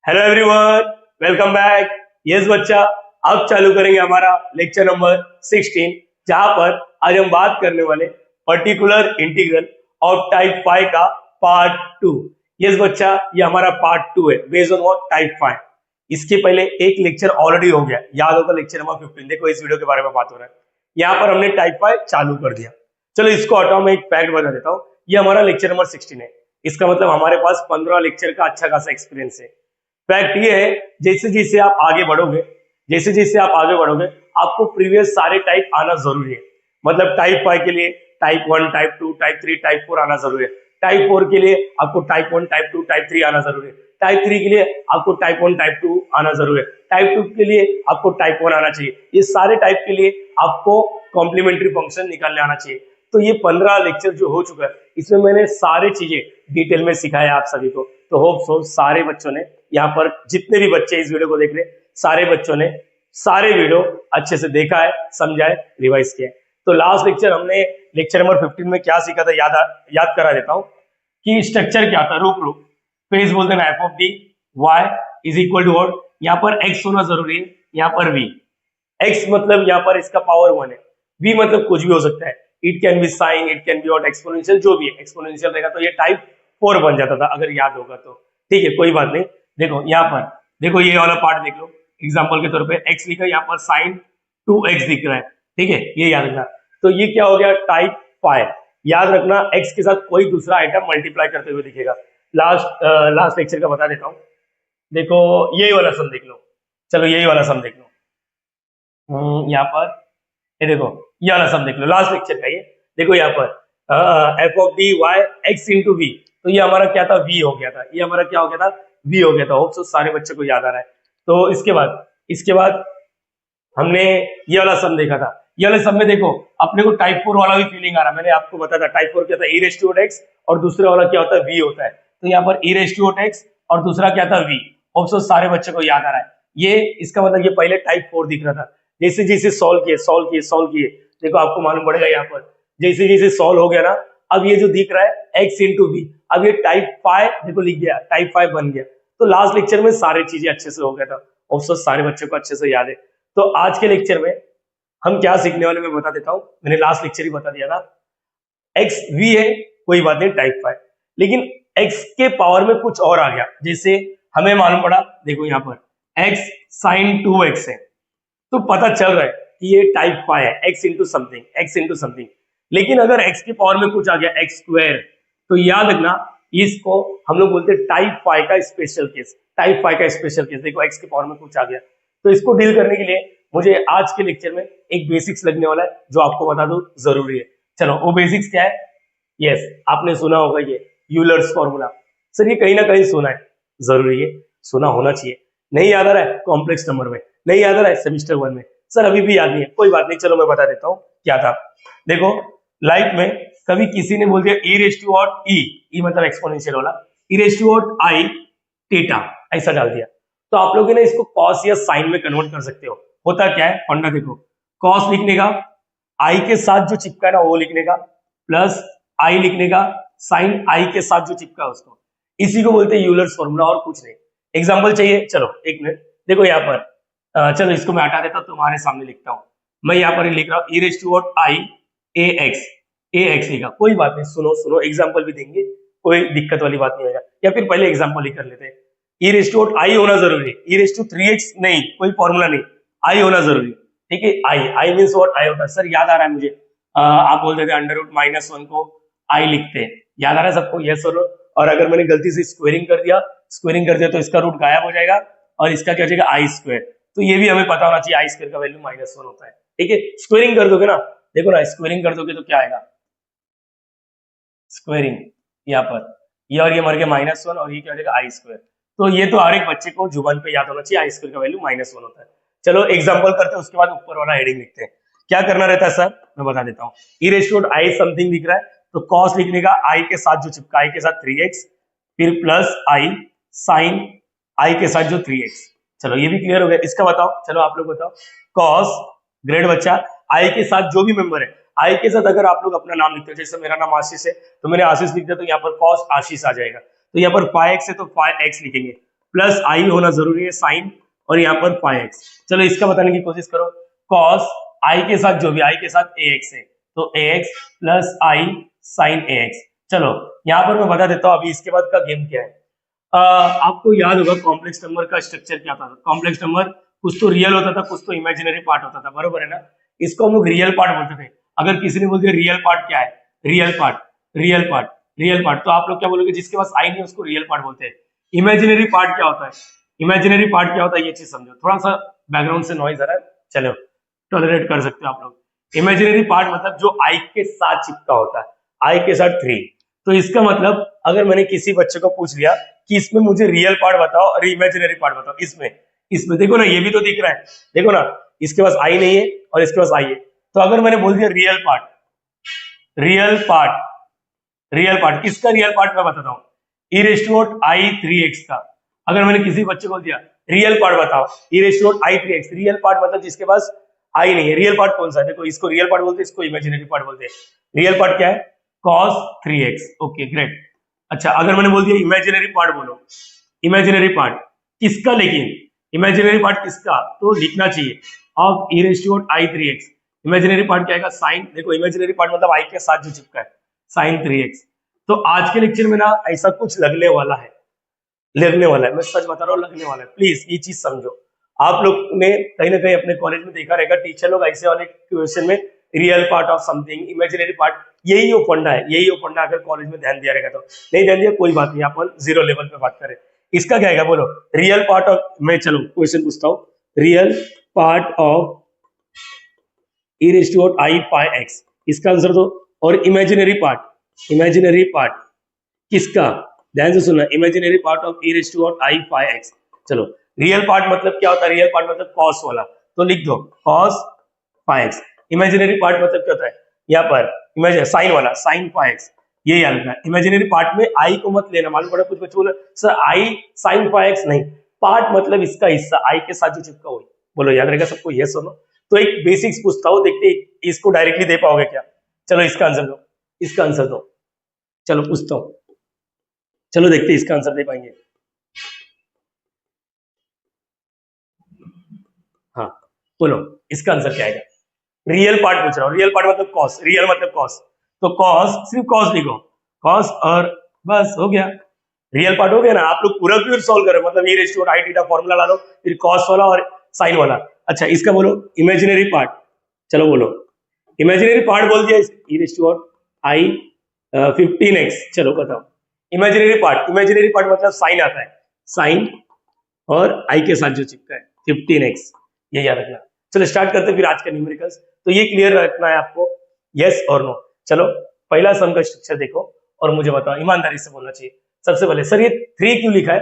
Hello everyone, welcome back. Yes बच्चा, अब चालू करेंगे हमारा लेक्चर नंबर 16, जहां पर आज हम बात करने वाले पर्टिकुलर इंटीग्रल ऑफ टाइप 5 का पार्ट 2। यस बच्चा, ये हमारा पार्ट 2 है बेस्ड ऑन व्हाट टाइप 5। इसके पहले एक लेक्चर ऑलरेडी हो गया, याद होगा लेक्चर नंबर 15। देखो इस वीडियो के बारे में बात हो रहा है, यहाँ पर हमने टाइप 5 चालू कर दिया। चलो इसको हटाओ, मैं एक फैक्ट बता देता हूँ। ये हमारा लेक्चर नंबर 16 है, इसका मतलब हमारे पास 15 लेक्चर का अच्छा खासा एक्सपीरियंस है। फैक्ट ये है, जैसे जैसे आप आगे बढ़ोगे, आपको प्रीवियस सारे टाइप आना जरूरी है। मतलब टाइप 5 के लिए टाइप 1, टाइप 2, टाइप 3, टाइप 4 आना जरूरी है। टाइप 4 के लिए आपको टाइप 1, टाइप 2, टाइप 3 आना जरूरी है। टाइप 3 के लिए आपको टाइप 1, टाइप 2 आना जरूरी है। टाइप 2 के लिए आपको टाइप 1 आना चाहिए। ये सारे टाइप के लिए आपको कॉम्प्लीमेंट्री फंक्शन निकालने आना चाहिए। तो ये 15 लेक्चर जो हो चुका है, इसमें मैंने सारी चीजें डिटेल में सिखाया आप सभी को। तो होप सो सारे बच्चों ने, यहाँ पर जितने भी बच्चे इस वीडियो को देख रहे हैं, सारे बच्चों ने सारे वीडियो अच्छे से देखा है, समझा है, रिवाइज किया है। तो लास्ट लेक्चर हमने लेक्चर नंबर 15 में क्या सीखा था, याद करा देता हूं कि स्ट्रक्चर क्या था। रुक पेज बोलते हैं F of D Y is equal to what, यहाँ पर एक्स होना जरूरी है, यहाँ पर वी। एक्स मतलब यहाँ पर इसका पावर 1 है, वी मतलब कुछ भी हो सकता है। It can be sine, it can be what exponential, जो भी है एक्सपोनेंशियल रहेगा तो ये टाइप 4 बन जाता था, अगर याद होगा तो। ठीक है, कोई बात नहीं। देखो यहाँ पर, देखो ये वाला पार्ट देख लो। एग्जांपल के तौर पे x लिखा, यहाँ पर साइन 2x दिख रहा है। ठीक है, ये याद रखना। तो ये क्या हो गया, टाइप 5। याद रखना, x के साथ कोई दूसरा आइटम मल्टीप्लाई करते हुए दिखेगा। लास्ट लेक्चर का बता देता हूँ। देखो यही वाला सम देख लो, चलो यही वाला सम देख लो। यहाँ पर ये देखो, ये वाला सम देख लो, लास्ट लेक्चर का ये। देखो यहाँ पर F of D Y X into V, तो ये हमारा क्या था, वी हो गया था। ये हमारा क्या हो गया था, वी हो गया था। होप सो सारे बच्चों को याद आ रहा है। तो इसके बाद हमने ये वाला सम देखा था। ये वाले सम में देखो अपने को टाइप 4 वाला भी फीलिंग आ रहा है। मैंने आपको बताया था टाइप 4 क्या था, ई रेस टू एक्स, और दूसरा वाला क्या होता है, वी होता है। तो यहाँ पर ई रेस टू एक्स और दूसरा क्या था, वी। होप सो सारे बच्चों को याद आ रहा है। ये इसका मतलब ये पहले टाइप 4 दिख रहा था। जैसे जैसे सॉल्व किए, देखो आपको मालूम पड़ेगा यहाँ पर जैसे जैसे सॉल्व हो गया ना, अब ये जो दिख रहा है एक्स इंटू वी, अब ये टाइप 5 देखो लिख गया, टाइप 5 बन गया। तो लास्ट लेक्चर में सारी चीजें अच्छे से हो गया था। ऑफसोस सारे बच्चों को अच्छे से याद है। तो आज के लेक्चर में हम क्या सीखने वाले, मैं बता देता हूं। मैंने लास्ट लेक्चर ही बता दिया था। एक्स वी है, कोई बात नहीं, टाइप 5। लेकिन एक्स के पावर में कुछ और आ गया। जैसे हमें मालूम पड़ा, देखो यहाँ पर एक्स साइन 2x है, तो पता चल रहा है कि ये टाइप 5 है, एक्स इंटू समथिंग। लेकिन अगर एक्स के पावर में कुछ आ गया, एक्स स्क्वायर, तो याद रखना इसको हम लोग बोलते हैं टाइप 5 का स्पेशल केस। देखो एक्स के पावर में कुछ आ गया, तो इसको डील करने के लिए मुझे आज के लेक्चर में एक बेसिक्स लगने वाला है, जो आपको बता दो जरूरी है। चलो वो बेसिक्स क्या है। यस, आपने सुना होगा ये यूलर्स फॉर्मूला। सर ये कहीं ना कहीं सुना है, जरूरी है, सुना होना चाहिए। नहीं याद आ रहा है कॉम्प्लेक्स नंबर में, नहीं याद आ रहा है सेमिस्टर 1 में, सर अभी भी याद नहीं है, कोई बात नहीं, चलो मैं बता देता हूँ क्या था। देखो लाइफ में कभी किसी ने बोल दिया e raise to what, e मतलब एक्सपोनेंशियल वाला, e raise to what i theta, ऐसा डाल दिया, तो आप लोग ना इसको कॉस या साइन में कन्वर्ट कर सकते हो। होता क्या है फंडा, देखो कॉस लिखने का, आई के साथ जो चिपका है ना वो लिखने का, प्लस आई लिखने का, साइन आई के साथ जो चिपका है उसको, इसी को बोलते हैं यूलर्स फॉर्मूला, और कुछ नहीं। एग्जांपल चाहिए, चलो एक मिनट। देखो यहाँ पर चलो इसको मैं हटा देता हूँ, तुम्हारे सामने लिखता हूँ। मैं यहाँ पर लिख रहा हूँ e raise to what i a x लिखा, कोई बात नहीं, सुनो एग्जांपल भी देंगे, कोई दिक्कत वाली बात नहीं होगा। या फिर पहले एग्जांपल ही कर लेते हैं। ई रेस टू व्हाट आई होना जरूरी है, ई रेस टू 3x नहीं, कोई फॉर्मूला नहीं, आई होना जरूरी है। ठीक है, आई मीन्स व्हाट, आई होता है। सर याद आ रहा है मुझे, आप बोल देते अंडर रूट -1 को आई लिखते हैं, याद आ रहा है सबको, यस सर। और अगर मैंने गलती से स्क्वेयरिंग कर दिया तो इसका रूट गायब हो जाएगा और इसका क्या हो जाएगा, आई स्क्वायर। तो ये भी हमें पता होना चाहिए, आई स्क्वायर का वैल्यू -1 होता है। ठीक है, स्क्वेयरिंग कर दोगे ना, देखो ना स्क्वेयरिंग कर दोगे तो क्या आएगा, स्क्वेयरिंग यहाँ पर ये और ये मर के -1 और ये क्या हो जाएगा, आई स्क्वायर। तो ये तो हर एक बच्चे को जुबान पे याद होना चाहिए, आई स्क्वायर का वैल्यू -1 होता है। चलो एग्जांपल करते हैं, उसके बाद ऊपर वाला हेडिंग लिखते हैं। क्या करना रहता है सर, मैं बता देता हूँ। E raise to I something दिख रहा है, तो कॉस लिखने का, आई के साथ जो चिपका, आई के साथ 3x, फिर प्लस आई साइन आई के साथ जो 3x। चलो ये भी क्लियर हो गया। इसका बताओ, चलो आप लोग बताओ। कॉस, ग्रेड बच्चा, आई के साथ जो भी मेंबर है, आई के साथ अगर आप लोग अपना नाम लिखते हो, जैसे मेरा नाम आशीष है तो मैंने आशीष लिख दिया, तो यहाँ पर कॉस आशीष आ जाएगा। तो यहाँ पर 5x है तो 5x लिखेंगे, प्लस आई होना जरूरी है साइन, और यहाँ पर फाइव एक्स। चलो इसका बताने की कोशिश करो। कॉस आई के साथ जो भी आई के साथ ए एक्स है, तो ए एक्स प्लस आई साइन ए एक्स। चलो यहाँ पर मैं बता देता हूँ अभी इसके बाद का गेम क्या है। आपको याद होगा कॉम्प्लेक्स नंबर का स्ट्रक्चर क्या था। कॉम्प्लेक्स नंबर कुछ तो रियल होता था, कुछ तो इमेजिनरी पार्ट होता था, बरोबर है ना। इसको हम लोग रियल पार्ट बोलते थे। अगर किसी ने बोल दिया रियल पार्ट क्या है, real part, real part, real part, तो आप लोग क्या बोलोगे, जिसके पास आई नहीं उसको रियल पार्ट बोलते हैं। इमेजिनरी पार्ट क्या होता है, इमेजिनरी पार्ट क्या होता है, ये चीज समझो। थोड़ा सा बैकग्राउंड से नॉइज आ रहा है, चलो टॉलरेट कर सकते हो आप लोग। इमेजिनरी पार्ट मतलब जो आई के साथ चिपका होता है, आई के साथ थ्री। तो इसका मतलब अगर मैंने किसी बच्चे को पूछ लिया कि इसमें मुझे रियल पार्ट बताओ और इमेजिनरी पार्ट बताओ, इसमें देखो ना, ये भी तो दिख रहा है, देखो ना, इसके पास आई नहीं है और इसके पास आई है। तो अगर मैंने बोल दिया real part, real part, real part, किसका रियल पार्ट मैं बताता हूँ, ई रेज़ टू आई 3x का। अगर मैंने किसी बच्चे को दिया रियल पार्ट बताओ, E raise to I 3x, real part मतलब जिसके पास आई नहीं है। रियल पार्ट कौन सा है, देखो इसको रियल पार्ट बोलते हैं, इसको इमेजिनरी पार्ट बोलते हैं। रियल पार्ट क्या है, cos 3x। Okay great. अच्छा अगर मैंने बोल दिया इमेजिनरी पार्ट बोलो, इमेजिनरी पार्ट किसका, लेकिन इमेजिनरी पार्ट किसका, तो लिखना चाहिए of E raise to I 3x। Imaginary part क्या आएगा, साइन, देखो इमेजिनरी पार्ट मतलब आई के साथ जो चिपका है, साइन 3x। तो आज के लेक्चर में ना ऐसा कुछ लगने वाला है, लगने वाला है, मैं सच बता रहा हूँ, लगने वाला है। प्लीज ये चीज समझो। आप लोग ने कहीं ना कहीं अपने कॉलेज में देखा रहेगा, टीचर लोग ऐसे वाले क्वेश्चन में real part of something, imaginary part, यही वो फंडा है, यही वो फंडा। अगर कॉलेज में ध्यान दिया रहेगा तो, नहीं ध्यान दिया कोई बात नहीं, अपन जीरो लेवल पे बात करें। इसका क्या है बोलो, रियल पार्ट ऑफ, मैं चलो क्वेश्चन पूछता हूँ, real part of E raise to I 5x, इसका आंसर दो। और इमेजिनरी पार्ट, इमेजिनरी पार्ट किसका, ध्यान से सुनना, imaginary part of E raise to I 5x। चलो रियल पार्ट मतलब क्या होता है, रियल पार्ट मतलब कॉस वाला, तो लिख दो cos 5x। इमेजिनरी पार्ट मतलब क्या होता है, यहाँ पर इमेजिन साइन वाला, साइन 5x, ये याद रखना। इमेजिनरी पार्ट में आई को मत लेना, मालूम पड़ा कुछ बच्चे बोले सर आई साइन 5x, नहीं, पार्ट मतलब इसका हिस्सा आई के साथ जो चिपका हुआ, बोलो याद रहेगा सबको, ये सुनो। तो एक बेसिक्स पूछता हूँ, देखते इसको डायरेक्टली दे पाओगे क्या। चलो इसका आंसर दो, इसका आंसर दो, चलो पूछता हूँ, चलो देखते इसका आंसर दे पाएंगे। हाँ बोलो इसका आंसर क्या आएगा। रियल पार्ट पूछ रहा हूँ, रियल पार्ट मतलब कॉस, रियल मतलब कॉस, तो कॉस सिर्फ कॉस लिखो, कॉस और बस हो गया, रियल पार्ट हो गया ना। आप लोग पूरा फिर सॉल्व करो, मतलब ये रेशियो आई थीटा फॉर्मूला ला लो, फिर कॉस वाला और साइन वाला। अच्छा इसका बोलो इमेजिनरी पार्ट, चलो बोलो इमेजिनरी पार्ट बोल दिया, ई रेशियो आई 15x। चलो बताओ इमेजिनरी पार्ट, इमेजिनरी पार्ट मतलब साइन आता है, साइन और आई के साथ जो चिपका है 15x, ये याद रखना। चलो स्टार्ट करते हैं फिर आज का न्यूमेरिकल्स। तो ये क्लियर रखना है आपको, यस और नो। चलो पहला सम का स्ट्रक्चर देखो और मुझे बताओ, ईमानदारी से बोलना चाहिए। सबसे पहले सर ये 3 क्यों लिखा है,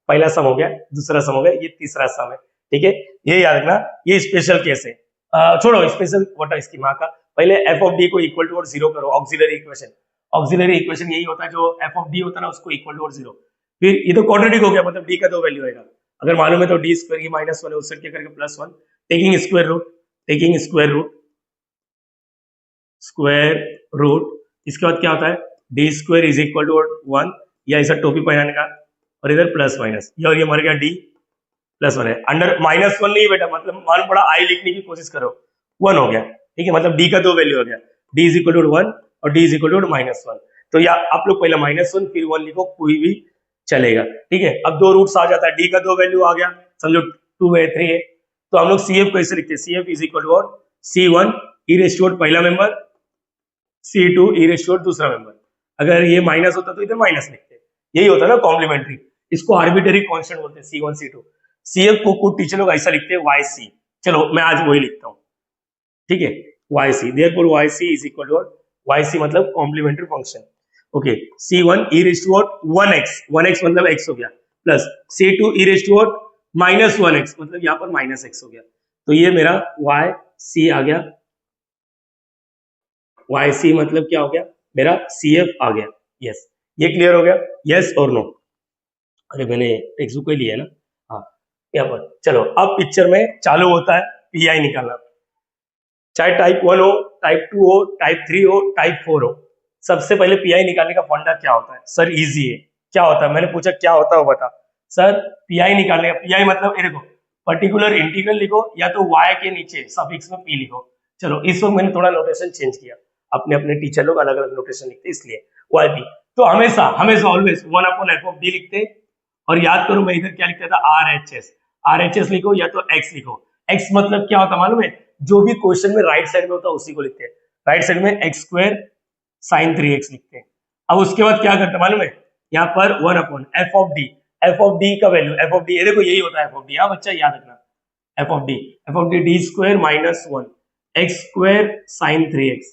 पहला सम हो गया, दूसरा सम हो गया, ये तीसरा सम है, ठीक है। ये याद रखना, ये स्पेशल केस है। छोड़ो स्पेशल व्हाट इसकी माँ का, पहले एफ ऑफ डी को इक्वल टू और जीरो करो, ऑक्सिलरी इक्वेशन। ऑक्सिलरी इक्वेशन यही होता है, जो एफ ऑफ डी होता है ना उसको इक्वल टू और जीरो। फिर ये तो क्वाड्रेटिक हो गया, मतलब डी का 2 वैल्यू आएगा, अगर मालूम है तो डी स्क्वायर की -1 है, उससे क्या करके +1, taking square root, taking square root, square root. इसके बाद क्या होता है, D square is equal to 1, या ऐसा टोपी पहनाने का, और इधर प्लस माइनस, ये और ये मर गया, डी +1 है, अंडर -1 नहीं बेटा, मतलब मालूम पड़ा आई लिखने की कोशिश करो, 1 हो गया, ठीक है, मतलब डी का 2 वैल्यू हो गया, डी इज इक्वल टू 1 और डी इज इक्वल टू -1। तो या आप लोग पहले -1 फिर 1 लिखो, कोई भी चलेगा, ठीक है। अब 2 रूट्स आ जाता है, डी का 2 वैल्यू आ गया, समझो 2 है 3 है, तो हम लोग CF कैसे लिखते हैं, CF is equal to C1 E raise to पहला member, C2 e raise to दूसरा मेंबर। अगर ये माइनस होता तो इधर माइनस लिखते, यही होता है ना कॉम्प्लीमेंट्री, इसको आर्बिट्ररी कांस्टेंट बोलते हैं, C1 C2। CF को कुछ टीचर लोग ऐसा लिखते हैं YC, चलो मैं आज वही लिखता हूँ, ठीक है, YC, therefore YC is equal to YC मतलब complementary function, okay. C1 E raise to 1x, 1x मतलब x हो गया, plus C2 e raise to -1x, मतलब यहाँ पर -x हो गया, तो ये मेरा YC आ गया, YC मतलब क्या हो गया, मेरा CF आ गया, यस। ये क्लियर हो गया, यस और नो। अरे मैंने टेक्स्ट बुक ही लिया है ना, हाँ यहाँ पर। चलो अब पिक्चर में चालू होता है PI निकालना, चाहे टाइप 1 हो, टाइप 2 हो, टाइप 3 हो, टाइप 4 हो। सबसे पहले PI निकालने का फंडा क्या होता है, सर इजी है, क्या होता है, मैंने पूछा क्या होता है वो बता। सर पीआई निकालने का, पीआई मतलब ये देखो पर्टिकुलर इंटीग्रल लिखो या तो y के नीचे सफिक्स में p लिखो। चलो इस वक्त मैंने थोड़ा नोटेशन चेंज किया, अपने अपने टीचर लोग अलग अलग नोटेशन लिखते इसलिए वाई पी। तो हमेशा हमेशा ऑलवेज 1/f(d) लिखते हैं। और याद करो मैं इधर क्या लिखता था, आर एच एस लिखो या तो एक्स लिखो। एक्स मतलब क्या होता मालूम है, जो भी क्वेश्चन में राइट साइड में होता है उसी को लिखते हैं। राइट साइड में एक्स स्क्वायर साइन 3x लिखते हैं। अब उसके बाद क्या करते मालूम है, यहाँ पर 1/f(d), f(d) का वैल्यू f(d) ये देखो यही होता है f(d), हाँ बच्चा याद रखना, f(d) d square minus 1 X square sine 3x।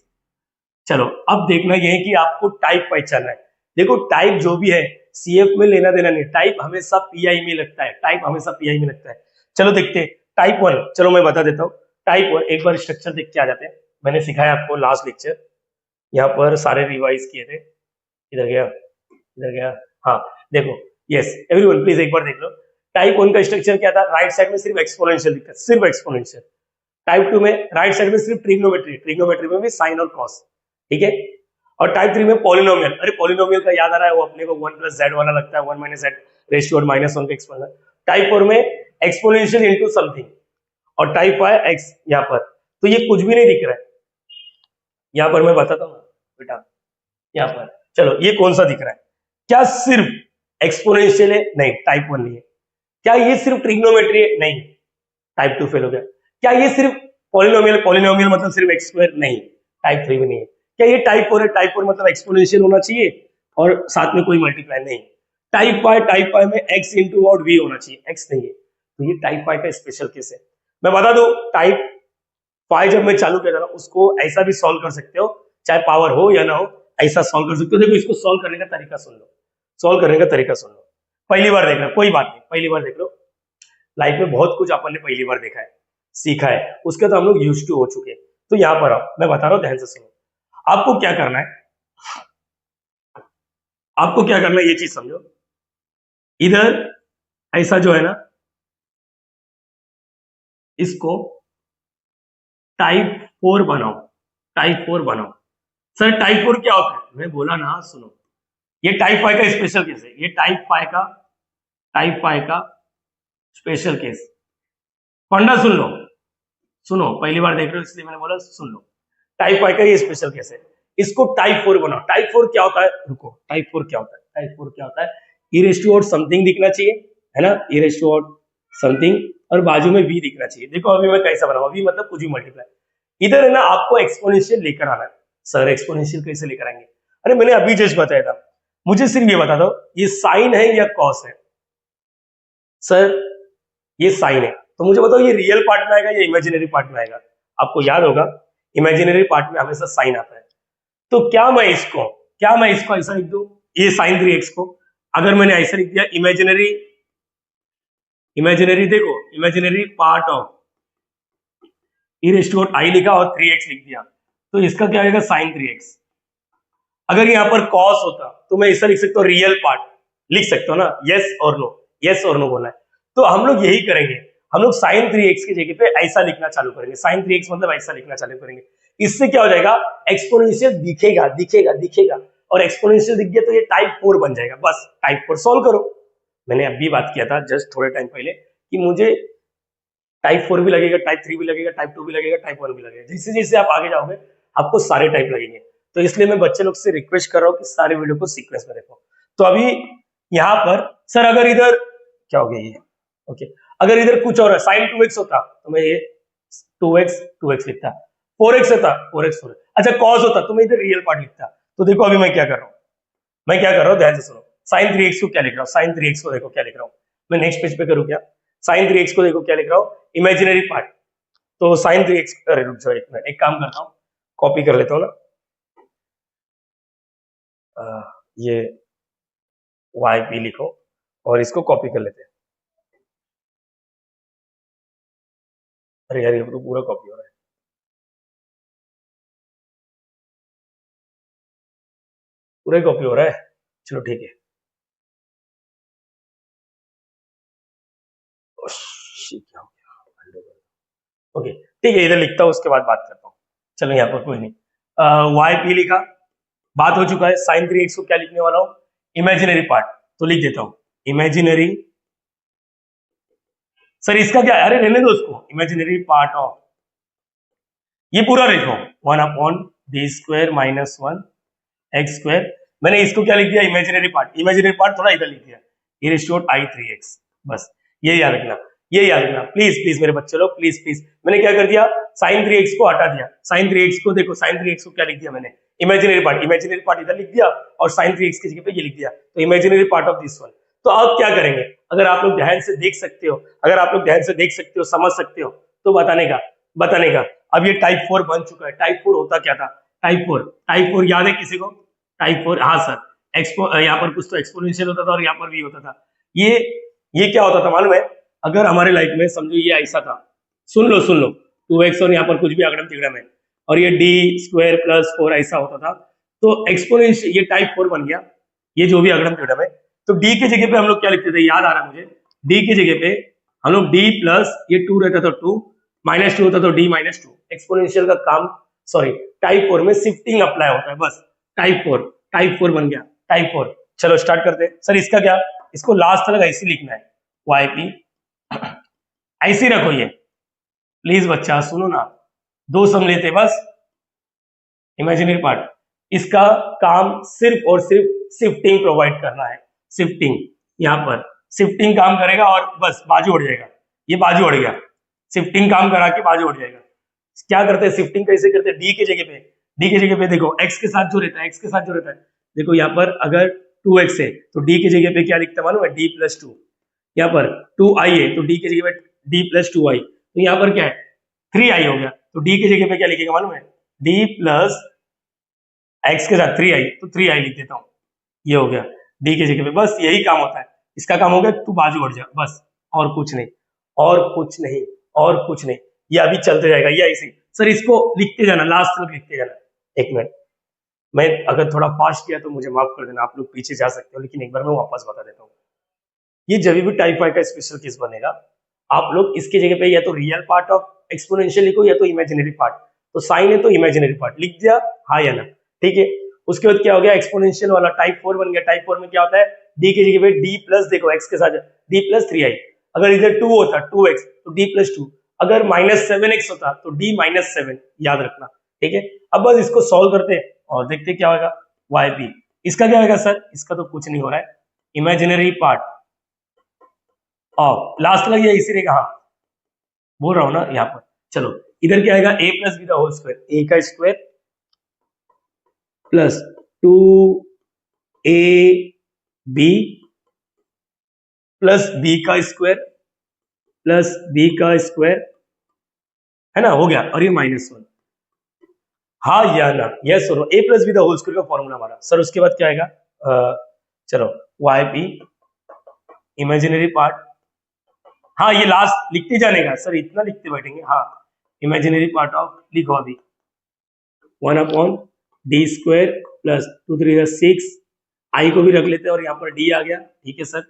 चलो अब देखना यह है कि आपको टाइप पहचानना है। देखो टाइप जो भी है सीएफ में लेना देना नहीं, टाइप हमेशा पीआई में लगता है, टाइप हमेशा पीआई में लगता है। चलो देखते हैं टाइप 1, चलो मैं बता देता हूँ। टाइप 1 एक बार स्ट्रक्चर देख के आ जाते हैं, मैंने सिखाया आपको लास्ट लेक्चर, यहाँ पर सारे रिवाइज किए थे। इधर गया, इधर गया, हाँ देखो, यस एवरीवन प्लीज एक बार देख लो। टाइप 1 का स्ट्रक्चर क्या था, राइट साइड में सिर्फ एक्सपोनेंशियल दिखता है, सिर्फ एक्सपोनेंशियल। टाइप 2 में राइट साइड में सिर्फ ट्रिग्नोमेट्री, ट्रिग्नोमेट्री में भी साइन और कॉस, ठीक है। और टाइप 3 में पॉलिनोमियल, अरे पॉलिनोमियल का याद आ रहा है, वो अपने को 1 + z वाला लगता है, 1 - z रेशियो -1 का एक्सपोनेंशियल। टाइप 4 में एक्सपोनेंशियल इनटू समथिंग, और टाइप 5 एक्स यहाँ पर। तो ये कुछ भी नहीं दिख रहा है, यहाँ पर मैं बताता हूँ बेटा, यहाँ पर चलो ये कौन सा दिख रहा है, क्या सिर्फ एक्सपोनेंशियल है, नहीं टाइप 1 नहीं है। क्या ये सिर्फ ट्रिग्नोमेट्री है, नहीं टाइप 2 फेल हो गया। क्या ये सिर्फ पॉलिनोमियल, पॉलिनोमियल मतलब सिर्फ एक्स स्क्वायर, नहीं टाइप 3 भी नहीं है। क्या ये टाइप 4 है, टाइप 4 मतलब एक्सपोनेंशियल होना चाहिए और साथ में कोई मल्टीप्लाई, नहीं। टाइप 5 में एक्स इंटू और वी होना चाहिए, एक्स नहीं है, तो ये टाइप 5 का स्पेशल केस है। मैं बता दूं टाइप 5 जब मैं चालू किया था ना, उसको ऐसा भी सॉल्व कर सकते हो, चाहे पावर हो या ना हो, ऐसा सॉल्व कर सकते हो। देखो इसको सॉल्व करने का तरीका सुन लो, सॉल्व करने का तरीका सुन लो। पहली बार देख रहा, कोई बात नहीं, पहली बार देख लो, लाइफ में बहुत कुछ अपन ने पहली बार देखा है, सीखा है, उसके तो हम लोग यूज्ड टू हो चुके हैं। तो यहां पर आओ, मैं बता रहा हूं ध्यान से सुनो। आपको क्या करना है, आपको क्या करना है ये चीज समझो। इधर ऐसा जो है ना, इसको टाइप 4 बनाओ, टाइप 4 बनाओ। सर टाइप 4 क्या होता है, मैं बोला ना, सुनो, ये टाइप 5 का स्पेशल केस है, ये टाइप 5 का स्पेशल केस। फंडा सुन लो, सुनो, पहली बार देख रहे हो इसलिए मैंने बोला सुन लो। टाइप 5 का ये स्पेशल केस है, इसको टाइप 4 बनाओ। टाइप 4 क्या होता है, रुको, टाइप 4 क्या होता है, टाइप 4 क्या होता है, ई रेज़ टू समथिंग दिखना चाहिए, है ना, ई रेज़ टू समथिंग, और बाजू में v दिखना चाहिए। देखो अभी मैं कैसा बनाऊं, v मतलब कुछ भी मल्टीप्लाई। इधर है ना आपको एक्सपोनेंशियल लेकर आना है। सर एक्सपोनेंशियल कैसे लेकर आएंगे, अरे मैंने अभी जस्ट बताया था, मुझे सिर्फ ये बता दो ये साइन है या कॉस है। सर ये साइन है, तो मुझे बताओ ये रियल पार्ट में आएगा या इमेजिनरी पार्ट में आएगा। आपको याद होगा इमेजिनरी पार्ट में हमेशा साइन आता है। तो क्या मैं इसको ऐसा लिख दूं, ये साइन 3x को अगर मैंने ऐसा लिख दिया, इमेजिनरी, इमेजिनरी देखो, imaginary part of E raise to i लिखा और 3x लिख दिया, तो इसका क्या आएगा साइन 3x। अगर यहाँ पर कॉस होता तो मैं ऐसा लिख सकता हूँ, रियल पार्ट लिख सकता हूँ ना, यस और नो, यस और नो बोलना है। तो हम लोग यही करेंगे, हम लोग साइन 3x की जगह पे ऐसा लिखना चालू करेंगे, साइन 3x मतलब ऐसा लिखना चालू करेंगे। इससे क्या हो जाएगा, एक्सपोनेंशियल दिखेगा दिखेगा दिखेगा, और एक्सपोनेंशियल दिख गया तो ये टाइप 4 बन जाएगा। बस टाइप 4 सॉल्व करो। मैंने अभी बात किया था जस्ट थोड़े टाइम पहले कि मुझे टाइप 4 भी लगेगा, टाइप 3 भी लगेगा, टाइप 2 भी लगेगा, टाइप 1 भी लगेगा। जैसे जैसे आप आगे जाओगे आपको सारे टाइप लगेंगे। तो इसलिए मैं बच्चे लोग से रिक्वेस्ट कर रहा हूँ कि सारे वीडियो को सीक्वेंस में देखो। तो अभी यहाँ पर सर अगर इधर क्या हो गया ये, ओके, अगर इधर कुछ और है, साइन 2x होता तो मैं ये 2x लिखता, 4x होता 4x। अच्छा कॉस होता तो मैं इधर रियल पार्ट लिखता। तो देखो अभी मैं क्या कर रहा हूँ, मैं क्या कर रहा हूँ ध्यान से सुनो। साइन 3x को क्या लिख रहा हूँ, साइन 3x को देखो क्या लिख रहा हूँ, मैं नेक्स्ट पेज पे करूँ क्या, साइन 3x को देखो क्या लिख रहा हूँ, इमेजिनरी पार्ट। तो साइन 3x, अरे रुक जाओ एक मिनट, एक काम करता हूँ, कॉपी कर लेता हूँ ना, ये वाई पी लिखो और इसको कॉपी कर लेते हैं। अरे यार ये तो पूरा कॉपी हो रहा है, पूरा कॉपी हो रहा है, चलो ठीक है। ओके ठीक है, इधर लिखता हूँ उसके बाद बात करता हूँ। चलो यहाँ पर कोई नहीं, वाई पी लिखा, बात हो चुका है। साइन 3x को क्या लिखने वाला हूँ, इमेजिनरी पार्ट, तो लिख देता हूँ इमेजिनरी सर इसका क्या है? अरे रहने दो उसको, इमेजिनरी पार्ट ऑफ, ये पूरा लिखो 1/d² - 1 x²। मैंने इसको क्या लिख दिया? Imaginary part. इमेजिनरी पार्ट थोड़ा इधर लिख दिया, e⁻⁻³ बस। ये याद रखना, ये याद रखना प्लीज प्लीज मेरे बच्चे लोग, प्लीज प्लीज। मैंने क्या कर दिया? sin3x को हटा दिया। sin3x को देखो, sin3x को क्या लिख दिया मैंने? Imaginary part. इमेजिनरी पार्ट इधर लिख दिया और sin3x की जगह पे ये लिख दिया, तो imaginary part of this one. तो अब क्या करेंगे? अगर आप लोग ध्यान से देख सकते हो, अगर आप लोग ध्यान से देख सकते हो, समझ सकते हो, तो बताने का। अब ये टाइप 4 बन चुका है। टाइप 4 होता क्या था? टाइप 4 याद है किसी को? टाइप 4, हाँ सर, यहाँ पर कुछ तो एक्सपोनेंशियल होता था और यहाँ पर भी होता था। ये क्या होता था मालूम है? अगर हमारे लाइफ में समझो ये ऐसा था, सुन लो 2x और यहाँ पर कुछ भी अगड़म तिगड़म है, और ये d² + 4 ऐसा होता था, तो एक्सपोनेंशियल ये टाइप 4 बन गया, ये जो भी अगड़म तिगड़म है। तो d की जगह पे हम लोग क्या लिखते थे? याद आ रहा है मुझे, d की जगह पे हम लोग d प्लस ये 2 रहता था 2 -2 होता तो d - 2। एक्सपोनेंशियल का काम, सॉरी, टाइप 4 में शिफ्टिंग अप्लाई होता है बस। टाइप 4 बन गया, टाइप 4। चलो स्टार्ट करते हैं। सर इसका क्या? इसको लास्ट तक ऐसे लिखना है, YP ऐसे रखो ये, प्लीज बच्चा सुनो ना, 2 सम लेते बस। इमेजिनरी पार्ट, इसका काम सिर्फ और सिर्फ शिफ्टिंग प्रोवाइड करना है। शिफ्टिंग, यहाँ पर शिफ्टिंग काम करेगा और बस बाजू उड़ जाएगा। ये बाजू उड़ गया, शिफ्टिंग काम करा के बाजू उड़ जाएगा। क्या करते हैं शिफ्टिंग? कैसे करते हैं? डी की जगह पे देखो x के साथ जो रहता है, x के साथ जो रहता है, देखो यहाँ पर अगर 2x है तो d की जगह पे क्या लिखता है मालूम है? d + 2। यहाँ पर 2i है तो d की जगह पे d + 2i, तो यहाँ पर क्या है? 3i हो गया, तो d की जगह पे क्या लिखेगा मालूम है? d + x के साथ 3i, तो 3i लिख देता हूँ, ये हो गया d की जगह पे। बस यही काम होता है, इसका काम हो गया, तू बाजू उड़ जा बस, और कुछ नहीं, और कुछ नहीं, और कुछ नहीं। ये अभी चलते जाएगा, ये ऐसे। सर इसको लिखते जाना, लास्ट तक लिखते जाना। एक मिनट, मैं अगर थोड़ा फास्ट किया तो मुझे माफ कर देना, आप लोग पीछे जा सकते हो, लेकिन एक बार मैं वापस बता देता हूँ। ये जब भी टाइप 5 का स्पेशल केस बनेगा, आप लोग इसकी जगह पे या तो रियल पार्ट ऑफ एक्सपोनेंशियल लिखो या तो इमेजिनरी पार्ट। तो साइन है तो इमेजिनरी पार्ट लिख दिया, हाँ या ना, ठीक है। उसके बाद क्या हो गया? एक्सपोनेंशियल वाला टाइप 4 बन गया। टाइप 4 में क्या होता है? डी की जगह पे d प्लस, देखो x के साथ d + 3i। अगर इधर 2 होता 2x तो d + 2, अगर -7x होता तो d - 7, याद रखना, ठीक है। अब बस इसको सॉल्व करते हैं और देखते क्या होगा। YP इसका क्या होगा सर? इसका तो कुछ नहीं हो रहा है, इमेजिनरी पार्ट ऑफ, लास्ट लग गया इसी ने कहा, बोल रहा हूं ना यहाँ पर। चलो इधर क्या आएगा? a + b the whole square, a का square plus 2ab plus b का स्क्वायर प्लस b का स्क्वायर, है ना, हो गया। और ये -1, हाँ या ना? यस और a + b the whole square का फॉर्मूला हमारा। सर उसके बाद क्या आएगा? चलो YP इमेजिनरी पार्ट, हाँ ये लास्ट लिखते जाने का सर, इतना लिखते बैठेंगे। हाँ, इमेजिनरी पार्ट ऑफ लिखो अभी 1/d² प्लस 2 3 6, आई को भी रख लेते हैं और यहाँ पर d आ गया, ठीक है सर,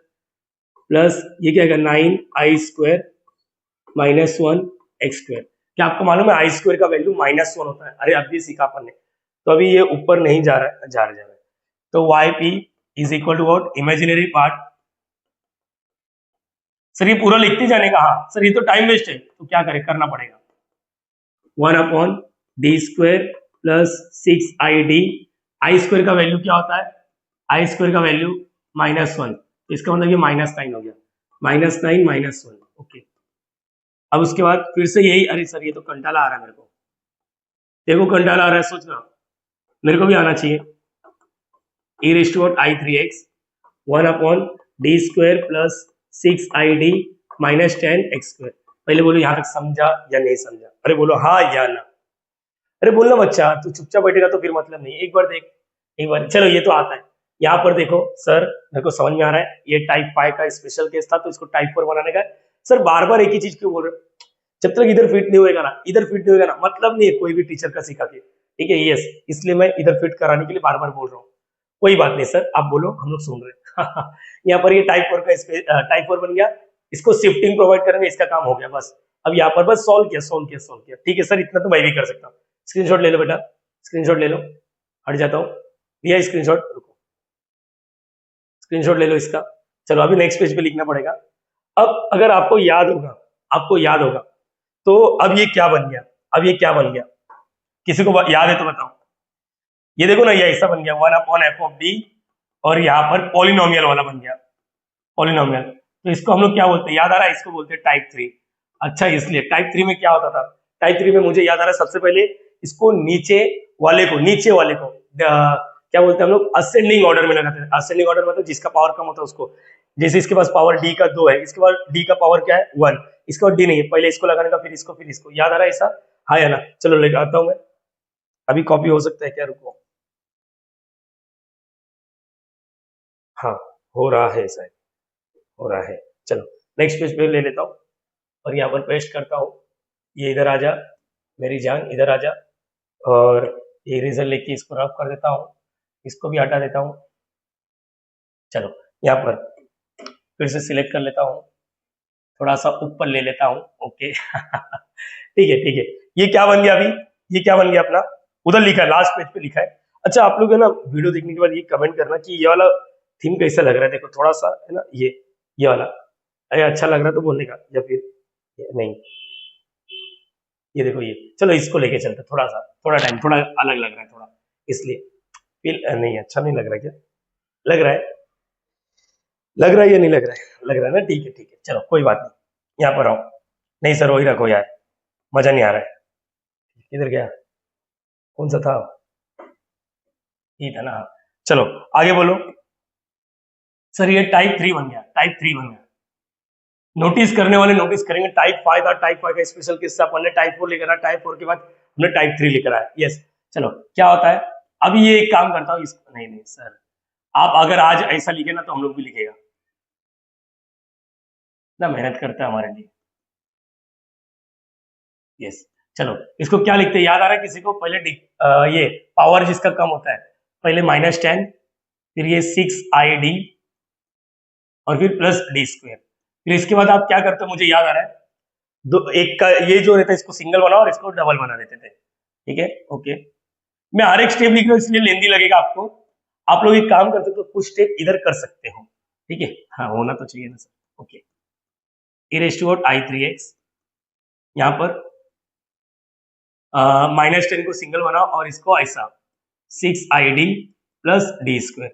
प्लस ये क्या है? 9i² - 1x²। क्या आपको मालूम है i² का वैल्यू -1 होता है? अरे अभी सीखा अपन ने, तो अभी ये ऊपर नहीं जा रहा है, जा रहा है। तो YP is equal to what? Imaginary part. Sir ये पूरा लिखते जाने का, हाँ सर ये तो टाइम वेस्ट है, तो क्या करें, करना पड़ेगा। 1/d² प्लस 6id, i² का वैल्यू क्या होता है? i² का वैल्यू -1, तो इसका मतलब ये -9 हो गया, -9 - 1, ओके। अब उसके बाद फिर से यही, अरे सर ये तो कंटाला आ रहा है मेरे को, देखो कंटाला आ रहा है, सोचना मेरे को भी आना चाहिए। e⁻⁻i3x 1/d² plus 6id - 10x²। पहले बोलो यहाँ तक समझा या नहीं समझा? अरे बोलो हाँ या ना। अरे बोलना बच्चा, तू चुपचाप बैठेगा तो फिर मतलब नहीं, एक बार देख, एक बार। चलो ये तो आता है, यहाँ पर देखो सर, मेरे को समझ में आ रहा है, ये टाइप 5 का स्पेशल केस था तो इसको टाइप 4 बनाने का। सर बार बार एक ही चीज क्यों बोल रहे हो? जब तक इधर फिट नहीं होएगा ना, इधर फिट नहीं होएगा ना, मतलब नहीं है कोई भी टीचर का सिखा के, ठीक है। यस, इसलिए मैं इधर फिट कराने के लिए बार बार बोल रहा हूँ। कोई बात नहीं सर, आप बोलो, हम लोग सुन रहे हैं। यहाँ पर ये टाइप 4 बन गया, इसको शिफ्टिंग प्रोवाइड करेंगे, इसका काम हो गया बस। अब यहाँ पर बस सॉल्व किया, ठीक है सर, इतना तो मैं भी कर सकता हूँ। स्क्रीनशॉट ले लो बेटा, स्क्रीनशॉट ले लो, हट जाता हूँ, लिया स्क्रीनशॉट, रुको, स्क्रीनशॉट ले लो इसका। चलो अभी नेक्स्ट पेज पे लिखना पड़ेगा। अब अगर आपको याद होगा आपको याद होगा। तो अब ये क्या बन गया, अब ये क्या बन गया, किसी को याद है तो बताओ। ये देखो ना, ये ऐसा बन गया 1/f(d) और यहाँ पर पॉलिनोमियल वाला बन गया, पॉलिनोमियल। तो इसको हम लोग क्या बोलते हैं, याद आ रहा है, इसको बोलते हैं टाइप 3। अच्छा, इसलिए टाइप 3 में क्या होता था, टाइप 3 में मुझे याद आ रहा है, सबसे पहले इसको नीचे वाले को क्या बोलते हैं हम लोग, असेंडिंग ऑर्डर में लगाते हैं। असेंडिंग ऑर्डर मतलब जिसका पावर कम होता है उसको, जैसे इसके पास पावर डी का 2 है, इसके बाद डी का पावर क्या है 1, इसके बाद डी नहीं है, पहले इसको लगाने का, फिर इसको, याद आ रहा है ऐसा, हाँ या ना। चलो लेकर आता हूँ मैं, अभी कॉपी हो सकता है क्या, रुको, हाँ हो रहा है शायद, हो रहा है। चलो नेक्स्ट पेज पे ले लेता हूँ और यहाँ पर पेस्ट करता हूँ। ये इधर आ जा मेरी जान, इधर आ जा, और ये इरेजर लेके इसको रफ कर देता हूँ, इसको भी हटा देता हूँ। चलो यहाँ पर फिर से सिलेक्ट कर लेता हूँ, थोड़ा सा ऊपर ले लेता हूँ, ओके ठीक है ठीक है। ये क्या बन गया अभी, ये क्या बन गया अपना, उधर लिखा है, लास्ट पेज पे लिखा है। अच्छा, आप लोग है ना वीडियो देखने के बाद ये कमेंट करना कि ये वाला थीम कैसा लग रहा है, देखो थोड़ा सा है ना, ये वाला, अरे अच्छा लग रहा है तो बोलने का, या फिर नहीं, ये देखो ये, चलो इसको लेके चलते, थोड़ा टाइम, थोड़ा अलग लग रहा है थोड़ा, इसलिए फिर नहीं, अच्छा नहीं लग रहा है क्या, लग रहा है, लग रहा है या नहीं लग रहा है, लग रहा है ना, ठीक है ठीक है, चलो कोई बात नहीं, यहाँ पर आओ। नहीं सर वही रखो यार, मजा नहीं आ रहा है, किधर गया, कौन सा था, ये था ना, चलो आगे बोलो। सर ये टाइप 3 बन गया, टाइप 3 बन गया। नोटिस करने वाले नोटिस करेंगे, टाइप 5 था, टाइप 5 का स्पेशल किस्सा अपन ने टाइप 4 लेकर आया, टाइप 4 के बाद हमने टाइप 3 लेकर आया, यस। चलो क्या होता है, अभी ये एक काम करता हूँ, इसको नहीं नहीं सर, आप अगर आज ऐसा लिखे ना तो हम लोग भी लिखेगा ना, मेहनत करता है हमारे लिए, यस। चलो इसको क्या लिखते हैं, याद आ रहा है किसी को, पहले ये पावर जिसका कम होता है, पहले -10, फिर ये 6ID और फिर +d²। फिर इसके बाद आप क्या करते हो, मुझे याद आ रहा है, दो एक का ये जो रहता है इसको सिंगल बनाओ और इसको डबल बना देते थे, ठीक है ओके। मैं हर एक स्टेप लिख रहा हूँ इसलिए लेंदी लगेगा आपको, आप लोग एक काम करते हो तो कुछ स्टेप इधर कर सकते हो, ठीक है, हाँ होना तो चाहिए ना सर, ओके। e⁻i3x, यहाँ पर -10 को सिंगल बनाओ और इसको ऐसा 6ID +d²।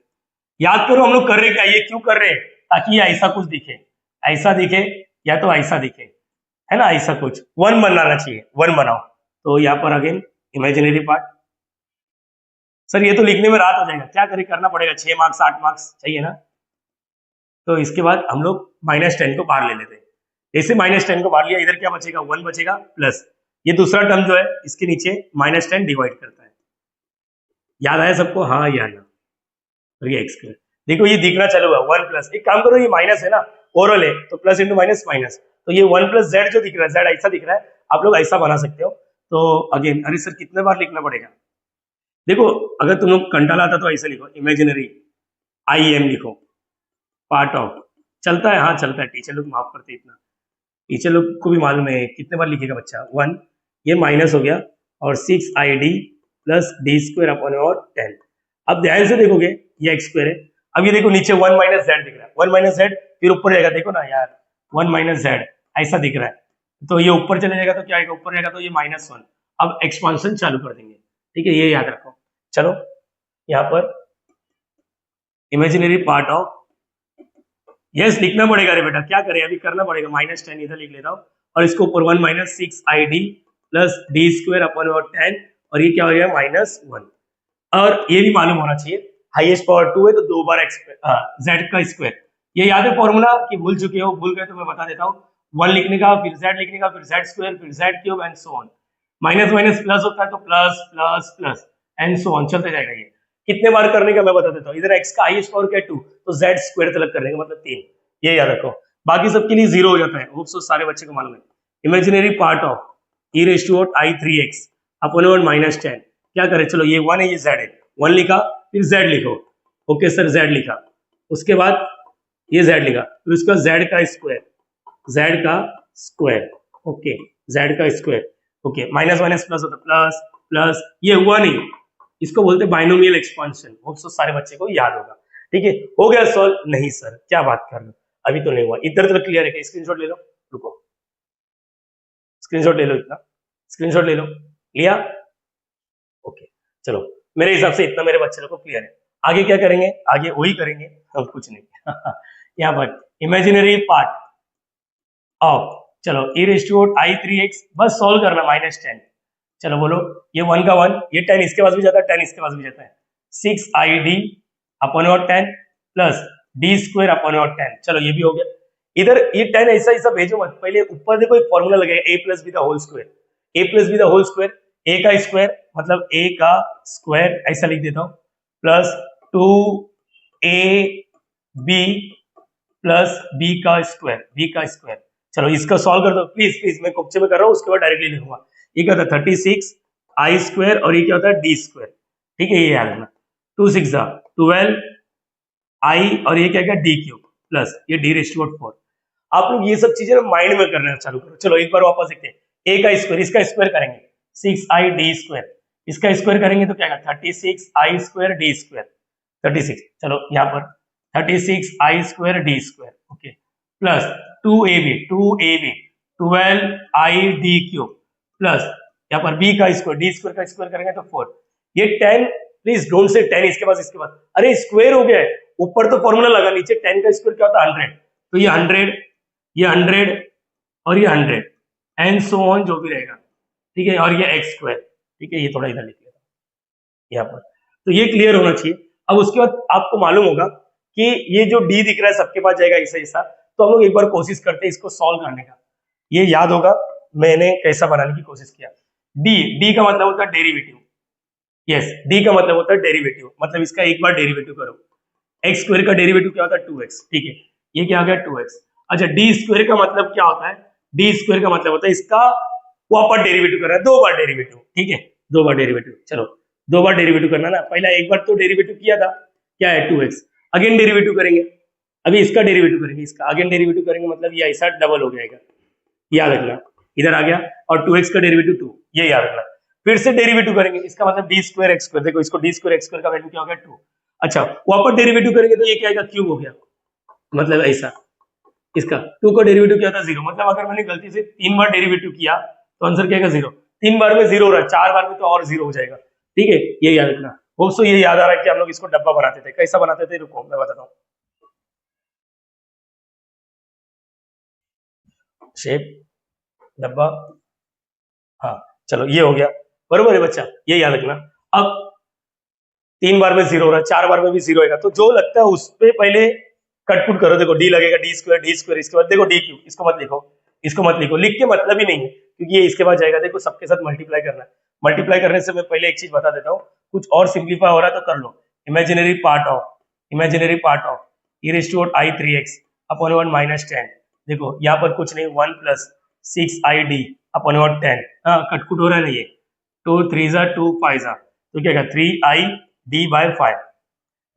याद करो हम लोग कर रहे क्या, ये क्यों कर रहे हैं, ताकि ये ऐसा कुछ दिखे, ऐसा दिखे या तो ऐसा दिखे, है ना, ऐसा कुछ 1 बनाना चाहिए, 1 बनाओ। तो यहाँ पर अगेन इमेजिनरी पार्ट, सर ये तो लिखने में रात हो जाएगा, क्या करें, करना पड़ेगा, 6 मार्क्स 8 मार्क्स चाहिए ना। तो इसके बाद हम लोग -10 को बाहर ले लेते हैं, जैसे -10 को बाहर लिया, इधर क्या बचेगा, 1 बचेगा, प्लस ये दूसरा टर्म जो है इसके नीचे -10 डिवाइड करता है, याद आया सबको, हाँ या ना, ये x², देखो ये दिखना चालू हुआ 1 प्लस, एक काम करो, ये माइनस है ना, ओरल है तो प्लस इंटू माइनस माइनस, तो ये 1 + z जो दिख रहा है, z ऐसा दिख रहा है, आप लोग ऐसा बना सकते हो। तो अगेन, अरे सर कितने बार लिखना पड़ेगा, देखो अगर तुम लोग कंटाला आता तो ऐसे लिखो, इमेजिनरी IM लिखो, पार्ट ऑफ, चलता है, हाँ चलता है, टीचर लोग माफ करते हैं इतना, टीचर लोग को भी मालूम है कितने बार लिखेगा बच्चा, 1, ये माइनस हो गया, और 6ID +d² 10। अब ध्यान से देखोगे, ये x² है, अब ये देखो नीचे 1 - z दिख रहा है, 1 - z, फिर ऊपर जाएगा, देखो ना यार 1 - z ऐसा दिख रहा है, तो ये ऊपर चले जाएगा तो क्या आएगा, ऊपर जाएगा तो ये -1। अब एक्सपांशन चालू कर देंगे, ठीक है, ये याद रखो। चलो यहाँ पर इमेजिनरी पार्ट ऑफ, यस लिखना पड़ेगा, अरे बेटा क्या करें, अभी करना पड़ेगा, -10 इधर लिख लेता हूँ, और इसको ऊपर 1 - 6ID +d² 10, और ये क्या हो गया -1। और ये भी मालूम होना चाहिए, हाईएस्ट पावर 2 है तो 2 बार z का स्क्वायर, ये याद है फॉर्मूला कि भूल चुके हो, भूल गए तो मैं बता देता हूँ, 1 लिखने का, फिर z लिखने का, फिर z², फिर z³ and so on, minus minus plus होता है तो plus plus plus and so on, चलते जाएगा। ये कितने बार करने का मैं बता देता हूँ, इधर x का हाईएस्ट पावर क्या है 2, तो z² तक करने का मतलब 3, ये याद रखो, बाकी सबके लिए 0 हो जाता है, होप सो सारे बच्चे को मालूम है। Imaginary part of e⁻i3x upon -10, क्या करें, चलो ये 1 है, ये z है, 1 लिखा, फिर z लिखो, ओके सर z लिखा, उसके बाद ये z लिखा, फिर उसका z का स्क्वायर, ओके z का square, okay, minus minus plus होता, प्लस प्लस, ये हुआ नहीं, इसको बोलते बाइनोमियल एक्सपांशन, होप सो सारे बच्चे को याद होगा, ठीक है। हो गया सॉल्व, नहीं सर क्या बात कर रहे हो, अभी तो नहीं हुआ, इधर तो क्लियर है, स्क्रीनशॉट ले लो, रुको स्क्रीनशॉट ले लो, इतना स्क्रीनशॉट ले लो, लिया? ओके, चलो मेरे हिसाब से इतना मेरे बच्चे लोग को क्लियर है। आगे क्या करेंगे? आगे वही करेंगे, हम कुछ नहीं यहाँ पर इमेजिनरी पार्ट ऑफ, चलो e⁻⁻³ बस सॉल्व करना, -10, चलो बोलो, ये 1 का 1, ये 10 इसके पास भी जाता है, 10 इसके पास भी जाता है, 6ID/10 प्लस d² 10, चलो ये भी हो गया। इधर ये 10 ऐसा ऐसा भेजो मत, पहले ऊपर देखो एक फॉर्मूला लगेगा a+b² a+b² a का स्क्वायर मतलब a का स्क्वायर ऐसा लिख देता हूं, प्लस 2ab प्लस b का स्क्वायर। चलो इसका सॉल्व कर दो प्लीज प्लीज, मैं कुप्चे में कर रहा हूँ, उसके बाद डायरेक्टली लिखूंगा। ये क्या होता है 36i² और ये क्या होता है d², ठीक है, ये याद रखना। 2 6 12 i और ये क्या क्या d³ प्लस ये d⁻⁴। आप लोग ये सब चीजें माइंड में करना चालू करो। चलो एक बार वापस देखते हैं, a का स्क्वायर, इसका स्क्वायर करेंगे 6id², इसका स्क्वायर करेंगे तो क्या आएगा 36i² d², 36, चलो यहाँ पर 36i² d², okay, plus 2ab 12i d³ plus यहाँ पर b का स्क्वायर, d² का स्क्वायर करेंगे तो 4, ये 10, प्लीज डोंट से 10 इसके बाद, अरे स्क्वायर हो गया है, ऊपर तो फॉर्मूला लगा, नीचे 10 का स्क्वायर क्या होता है 100, तो ये 100 और ये 100 एंड सो ऑन जो भी रहेगा, ठीक है, और ये x², ठीक है, ये थोड़ा इधर लिख लेता यहाँ पर, तो ये क्लियर होना चाहिए। अब उसके बाद आपको मालूम होगा कि ये जो d दिख रहा है सबके पास जाएगा ऐसा ऐसा, तो हम लोग एक बार कोशिश करते हैं इसको सॉल्व करने का। ये याद होगा मैंने कैसा बनाने की कोशिश किया। d का मतलब होता है डेरिवेटिव, यस, d का मतलब होता है डेरिवेटिव, मतलब इसका एक बार डेरिवेटिव करो, x² का डेरिवेटिव क्या होता है 2x, ठीक है, ये क्या आ गया 2x। अच्छा d² का मतलब क्या होता है, d² का मतलब होता है इसका वापस डेरिवेटिव करना है, 2 बार डेरिवेटिव, ठीक है, 2 बार डेरिवेटिव, चलो 2 बार डेरिवेटिव करना ना, पहला एक बार तो डेरिवेटिव किया था, क्या है 2x, अगेन डेरिवेटिव करेंगे, अभी इसका डेरिवेटिव करेंगे, इसका अगेन डेरिवेटिव करेंगे, मतलब ये ऐसा डबल हो जाएगा, याद रखना, इधर आ गया, और 2x का डेरिवेटिव 2, ये याद रखना, फिर से डेरिवेटिव करेंगे, इसका मतलब d² x², देखो इसको d² x² का वैल्यू क्या हो गया 2, अच्छा वापस डेरिवेटिव करेंगे तो ये क्या आएगा क्यूब हो गया, मतलब ऐसा, इसका 2 का डेरिवेटिव क्या था 0, मतलब अगर मैंने गलती से 3 बार डेरिवेटिव किया तो आंसर क्या आएगा 0, 3 बार में 0 हो रहा है, 4 बार में तो और 0 हो जाएगा, ठीक है, ये याद रखना। होप्स तो ये याद आ रहा है कि हम लोग इसको डब्बा बनाते थे, कैसा बनाते थे, रुको मैं बताता हूँ, शेप डब्बा, हाँ चलो ये हो गया, बरोबर है बच्चा, ये याद रखना। अब 3 बार में 0 हो रहा है, 4 बार में भी 0 होगा, तो जो लगता है उस पे पहले कटपुट करो, देखो d लगेगा d², इसके बाद देखो d³, इसको मत लिखो, लिख के मतलब ही नहीं है, क्योंकि ये इसके बाद जाएगा, देखो सबके साथ मल्टीप्लाई करना है, मल्टीप्लाई करने से मैं पहले एक चीज बता देता हूँ, कुछ और सिंप्लीफाई हो रहा है तो कर लो, इमेजिनरी पार्ट ऑफ e⁻⁻³ -10, देखो यहाँ पर कुछ नहीं, 1 + 6ID/10, हाँ कटपुट हो रहा है ना, ये 2 3 2 5 तो क्या 3ID/5,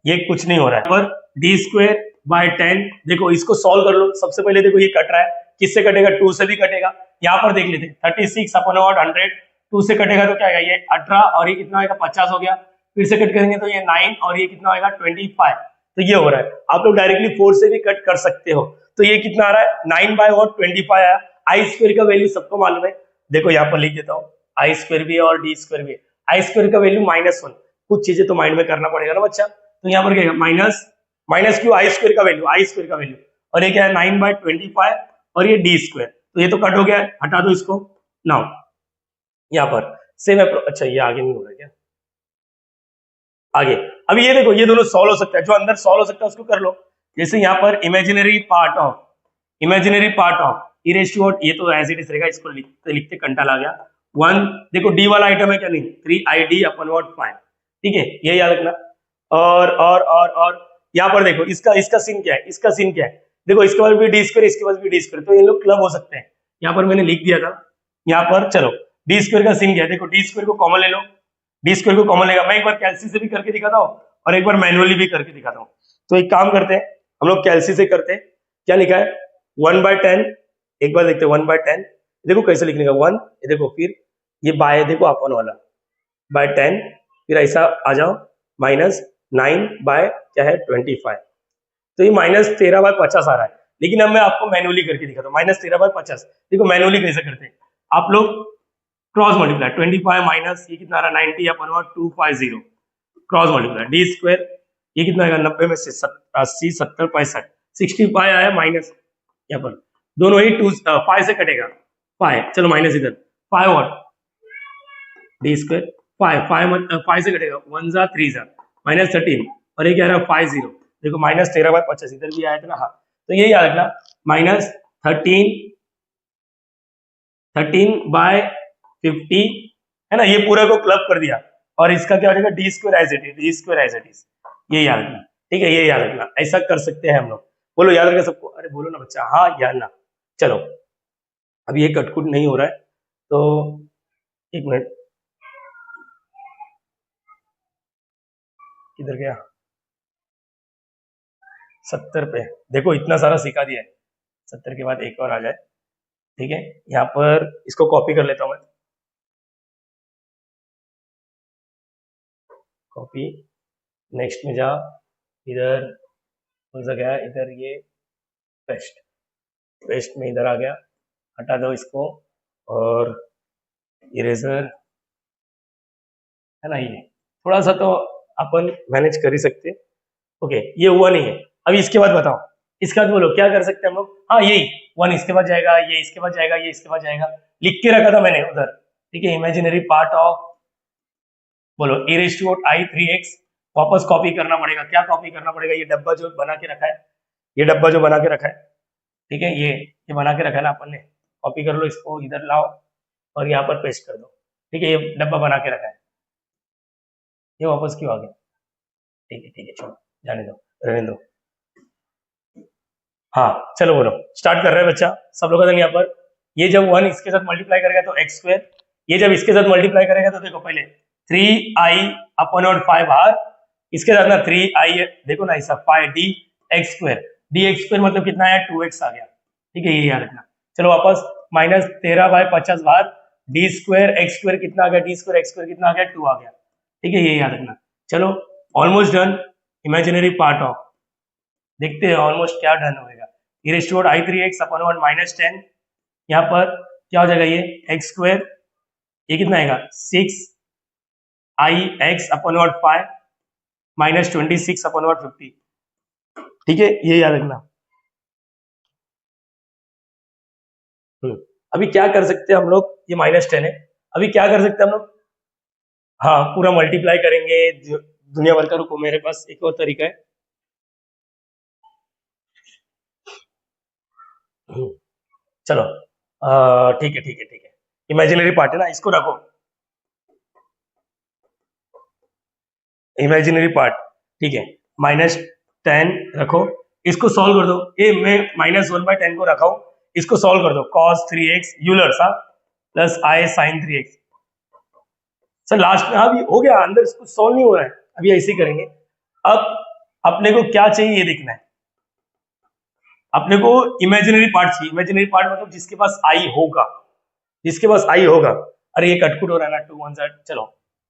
ये कुछ नहीं हो रहा है, पर d²/10, देखो इसको सॉल्व कर लो, सबसे पहले देखो ये कट रहा है, किससे कटेगा 2 से भी कटेगा, यहाँ पर देख लेते हैं 36/100, 2 से कटेगा तो क्या आएगा ये 18 और ये कितना आएगा 50 हो गया, फिर से कट करेंगे तो ये 9 और ये कितना आएगा 25, तो ये हो रहा है, आप लोग डायरेक्टली 4 से भी कट कर सकते हो, तो ये कितना आ रहा है 9/25 आया, i² का वैल्यू सबको मालूम है, देखो यहाँ पर लिख देता हूँ, i² भी और d² भी, i² का वैल्यू -1, कुछ चीजें तो माइंड में करना पड़ेगा ना बच्चा, तो यहाँ पर क्या माइनस क्यों, i² का वैल्यू और ये क्या है 9/25 और ये d², तो ये तो कट हो गया, हटा दो इसको, नाउ यहाँ पर सेम अप्रोच, अच्छा ये आगे नहीं हो रहा है क्या, आगे, अब ये देखो ये दोनों सॉल्व हो सकता है, जो अंदर सॉल्व हो सकता है उसको कर लो, जैसे यहाँ पर इमेजिनरी पार्ट ऑफ e⁻⁻, ये तो एज इट इज रहेगा, इसको लिखते लिखते कंटाल आ गया, 1, देखो d वाला आइटम है क्या, नहीं 3ID/5, ठीक है, ये याद रखना, और यहाँ पर देखो इसका सीन क्या है, देखो इसके बाद भी d², इसके बाद भी d², तो ये लोग क्लब हो सकते हैं, यहाँ पर मैंने लिख दिया था, यहाँ पर चलो d² का सीन क्या है, देखो d² को कॉमन ले लो, d² को कॉमन लेगा, मैं एक बार कैलसी से भी करके दिखाता हूँ और एक बार मैनुअली भी करके दिखाता हूँ, तो एक काम करते हैं हम लोग कैलसी से करते हैं, क्या लिखा है 1/10, एक बार देखते हैं 1/10, देखो कैसे लिखने का 1, ये देखो फिर ये बाय देखो अपन वाला /10, फिर ऐसा आ जाओ -9 क्या है 25, तो ये -13/50 आ रहा है, लेकिन अब मैं आपको मैनुअली करके दिखाता हूँ, -13/50, देखो मैनुअली कैसे करते हैं, आप लोग क्रॉस मल्टीप्लाई 25 माइनस ये कितना आ रहा है 90 अपन 250 क्रॉस मल्टीप्लाई डी स्क्वायर ये कितना आएगा 90 में से 80 70 65 65 आया माइनस यहाँ पर दोनों ही 5 से कटेगा 5 चलो माइनस इधर 5 और डी स्क्वायर 5 से कटेगा 1 जा 3 जा माइनस 13 और ये क्या रहा 50 देखो माइनस 13/50 इधर भी आया था ना। हाँ तो ये याद रखना माइनस 13/50 है ना, ये पूरा को क्लब कर दिया और इसका क्या हो जाएगा D square as it is ये याद रखना। ठीक है ये याद रखना, ऐसा कर सकते हैं हम लोग। बोलो याद रखना सबको, अरे बोलो ना बच्चा, हाँ याद ना। चलो अभी ये कटकुट नहीं हो रहा है तो एक मिनट, किधर गया 70 पे। देखो इतना सारा सिखा दिया है, 70 के बाद एक और आ जाए। ठीक है यहाँ पर इसको कॉपी कर लेता हूं मैं, कॉपी नेक्स्ट में जा, इधर कौन सा गया इधर ये पेस्ट में इधर आ गया, हटा दो इसको और इरेजर है ना, ये थोड़ा सा तो अपन मैनेज कर ही सकते। ओके ये हुआ नहीं है, अभी इसके बाद बताओ, इसके बाद बोलो क्या कर सकते हैं हम लोग। हाँ यही 1 इसके बाद जाएगा, ये इसके बाद जाएगा, ये इसके बाद जाएगा, लिख के रखा था मैंने उधर। ठीक है इमेजिनरी पार्ट ऑफ बोलो e⁻⁻⁰ वापस कॉपी करना पड़ेगा। क्या कॉपी करना पड़ेगा, ये डब्बा जो बना के रखा है, ये डब्बा जो बना के रखा है, ठीक है ये बना के रखा है ना अपन ने, कॉपी कर लो इसको, इधर लाओ और यहाँ पर पेस्ट कर दो। ठीक है ये डब्बा बना के रखा है, ये वापस क्यों आ गया। ठीक है छोड़ो जाने दो, रहने दो। हाँ चलो बोलो स्टार्ट कर रहे हैं बच्चा सब लोग। यहाँ पर ये जब 1 इसके साथ मल्टीप्लाई करेगा तो x², ये जब इसके साथ मल्टीप्लाई करेगा तो देखो पहले 3i/5 इसके साथ ना 3i देखो ना ऐसा 5dx², dx² मतलब कितना है 2x आ गया। ठीक है ये याद रखना। चलो वापस माइनस 13/50 d² x² कितना आ गया, d² x² कितना आ गया 2 आ गया। ठीक है ये याद रखना। चलो almost done, imaginary part of देखते हैं ऑलमोस्ट क्या डन होगा। e⁻⁻³ माइनस 10 यहाँ पर क्या हो जाएगा ये x², ये कितना आएगा 6ix/5 माइनस 26/50। ठीक है ये याद रखना। अभी क्या कर सकते हैं हम लोग, ये माइनस 10 है, अभी क्या कर सकते हैं हम लोग, हाँ पूरा मल्टीप्लाई करेंगे दुनिया भर का। रुको मेरे पास एक और तरीका है, चलो ठीक है इमेजिनरी पार्ट है ना, इसको रखो इमेजिनरी पार्ट। ठीक है माइनस 10 रखो, इसको सॉल्व कर दो। ये मैं -1/10 को रखा हूं, इसको सॉल्व कर दो cos 3x Euler's plus i sin 3x। Sir last में अभी हो गया, अंदर इसको सॉल्व नहीं हो रहा है, अभी ऐसे ही करेंगे। अब अपने को क्या चाहिए ये देखना है, अपने को इमेजिनरी पार्ट चाहिए। इमेजिनरी पार्ट मतलब जिसके पास i होगा, जिसके पास i होगा। अरे ये कटकुट हो रहा है ना, 2 1 चलो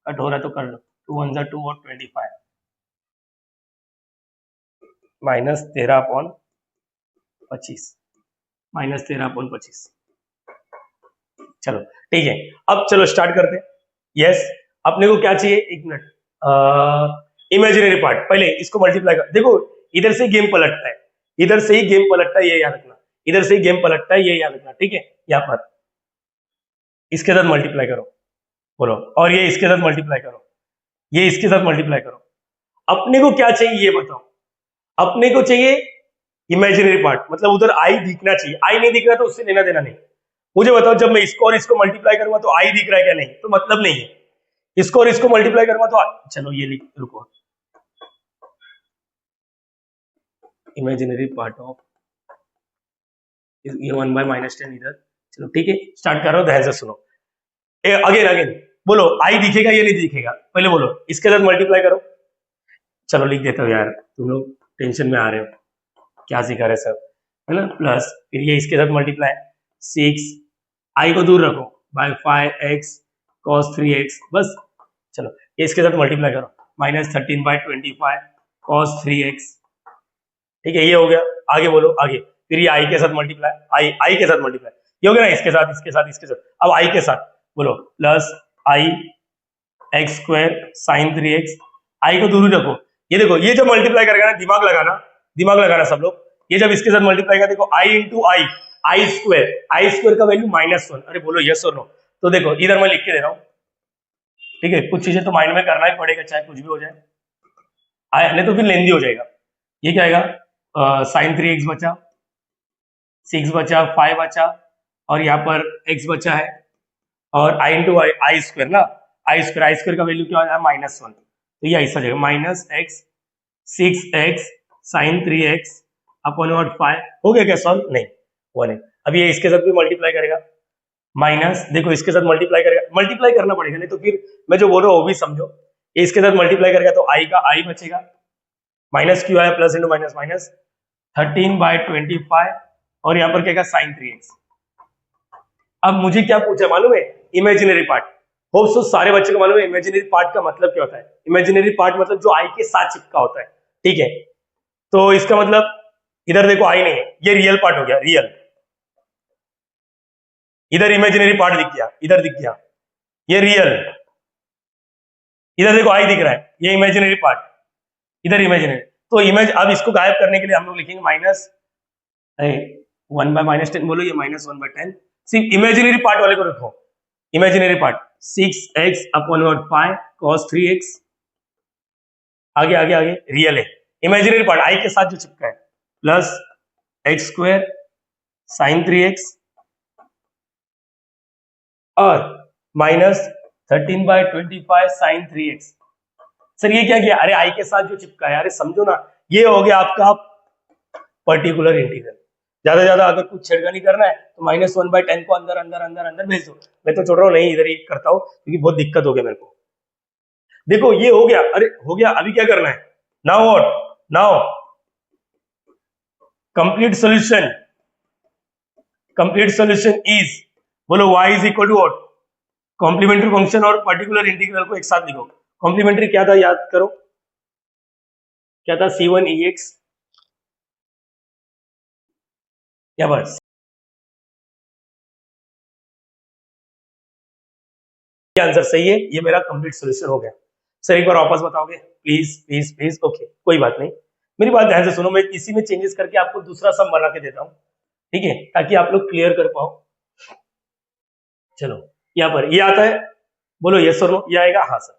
कट हो रहा है तो कर लो, 2 1 2 और 25 माइनस 13/25 माइनस 13/25। चलो ठीक है अब चलो स्टार्ट करते हैं। यस अपने को क्या चाहिए, एक मिनट, इमेजिनरी पार्ट। पहले इसको मल्टीप्लाई कर, देखो इधर से गेम पलटता है, इधर से ही गेम पलटता है, ये याद रखना, इधर से ही गेम पलटता है, ये याद रखना। ठीक है यहाँ पर इसके साथ मल्टीप्लाई करो बोलो, और ये इसके साथ मल्टीप्लाई करो, ये इसके साथ मल्टीप्लाई करो। अपने को क्या चाहिए ये बताओ, अपने को चाहिए इमेजिनरी पार्ट, मतलब उधर आई दिखना चाहिए। आई नहीं दिख रहा तो उससे लेना देना नहीं। मुझे बताओ जब मैं इसको और इसको मल्टीप्लाई करूंगा तो आई दिख रहा है क्या, नहीं तो मतलब नहीं है। इसको और इसको मल्टीप्लाई करूंगा तो चलो ये लिख, रुको इमेजिनरी पार्ट ऑफ ये 1/-10 इधर। चलो ठीक है स्टार्ट करो, ध्यान से सुनो। अगेन बोलो आई दिखेगा ये नहीं दिखेगा, पहले बोलो इसके साथ मल्टीप्लाई करो। चलो लिख देता हूँ यार, तुम लोग टेंशन में आ रहे हो, क्या सिखा रहे सब है ना। प्लस फिर ये इसके साथ मल्टीप्लाई 6 आई को दूर रखो बाय 5x cos 3x बस। चलो ये इसके साथ मल्टीप्लाई करो माइनस 13/25 cos 3x। ठीक है ये हो गया, आगे बोलो आगे। फिर ये आई के साथ मल्टीप्लाई, आई के साथ मल्टीप्लाई ये हो गया ना, इसके साथ इसके साथ इसके साथ। अब आई के साथ बोलो, प्लस आई एक्स स्क्वायर साइन 3x। आई को दूर रखो। ये देखो, ये जब मल्टीप्लाई करेगा ना, दिमाग लगाना सब लोग, ये जब इसके साथ मल्टीप्लाई करेगा, देखो आई इंटू आई स्क्वायर का वैल्यू -1। अरे बोलो यस और नो। तो देखो इधर मैं लिख के दे रहा हूं, ठीक है, कुछ चीजें तो माइंड में करना ही पड़ेगा, चाहे कुछ भी हो जाए, नहीं तो फिर लेंदी हो जाएगा। ये क्या आएगा, साइन 3x बचा, 6 बचा, 5 बचा, और यहाँ पर x बचा है, और आई इंटू आई स्क्वायर ना, आई स्क्वायर का वैल्यू क्या है -1। तो ये ऐसा जाएगा -x 6x sign 3x upon 5। हो गया क्या सॉल्व? नहीं, हुआ नहीं। अब ये इसके साथ भी मल्टीप्लाई करेगा, माइनस, देखो इसके साथ मल्टीप्लाई करेगा, मल्टीप्लाई करना पड़ेगा, नहीं तो फिर मैं जो बोल रहा हूँ वो भी समझो। ये इसके साथ मल्टीप्लाई करेगा तो आई का आई बचेगा, माइनस क्यू आया, प्लस इंटू माइनस माइनस 13/25, और यहाँ पर क्या साइन 3x। अब मुझे क्या पूछा मालूम है? Imaginary part. होप सो सारे बच्चों को मालूम है इमेजिनरी पार्ट का मतलब क्या होता है। इमेजिनरी पार्ट मतलब जो आई के साथ चिपका होता है, ठीक है। तो इसका मतलब इधर देखो आई नहीं है, ये रियल पार्ट हो गया, रियल। इधर इमेजिनरी पार्ट दिख गया, इधर दिख गया, ये रियल। इधर देखो आई दिख रहा है, ये इमेजिनरी पार्ट, इधर इमेजिनरी। तो इमेज, अब इसको गायब करने के लिए हम लोग लिखेंगे माइनस 1/-10 बोलो, ये -1/10। सिर्फ इमेजिनरी पार्ट वाले को रखो, imaginary part 6x upon 5 cos 3x। आगे आगे आगे रियल है, इमेजिनरी पार्ट आई के साथ जो चिपका है, plus x square sine 3x और -13/25 साइन 3x। सर ये क्या किया? अरे आई के साथ जो चिपका है, अरे समझो ना, ये हो गया आपका पर्टिकुलर इंटीग्रल। ज्यादा अगर कुछ छेड़खानी करना है तो -1/10 को अंदर अंदर अंदर अंदर भेज दो। मैं तो छोड़ रहा हूँ, नहीं इधर ही करता हूँ क्योंकि बहुत दिक्कत हो गया मेरे को। देखो ये हो गया, अरे हो गया, अभी क्या करना है? Now what? Now complete solution, complete solution is, बोलो y is equal to what? Complementary function और पर्टिकुलर इंटीग्रल को एक साथ लिखो। कॉम्प्लीमेंट्री क्या था याद करो, क्या था? C1 ex, या बस ये आंसर सही है, ये मेरा कंप्लीट सॉल्यूशन हो गया। सर एक बार वापस बताओगे प्लीज प्लीज प्लीज? ओके कोई बात नहीं, मेरी बात ध्यान से सुनो, मैं इसी में चेंजेस करके आपको दूसरा सम बना के देता हूँ, ठीक है, ताकि आप लोग क्लियर कर पाओ। चलो यहाँ पर ये आता है, बोलो यस और नो, ये आएगा हाँ सर।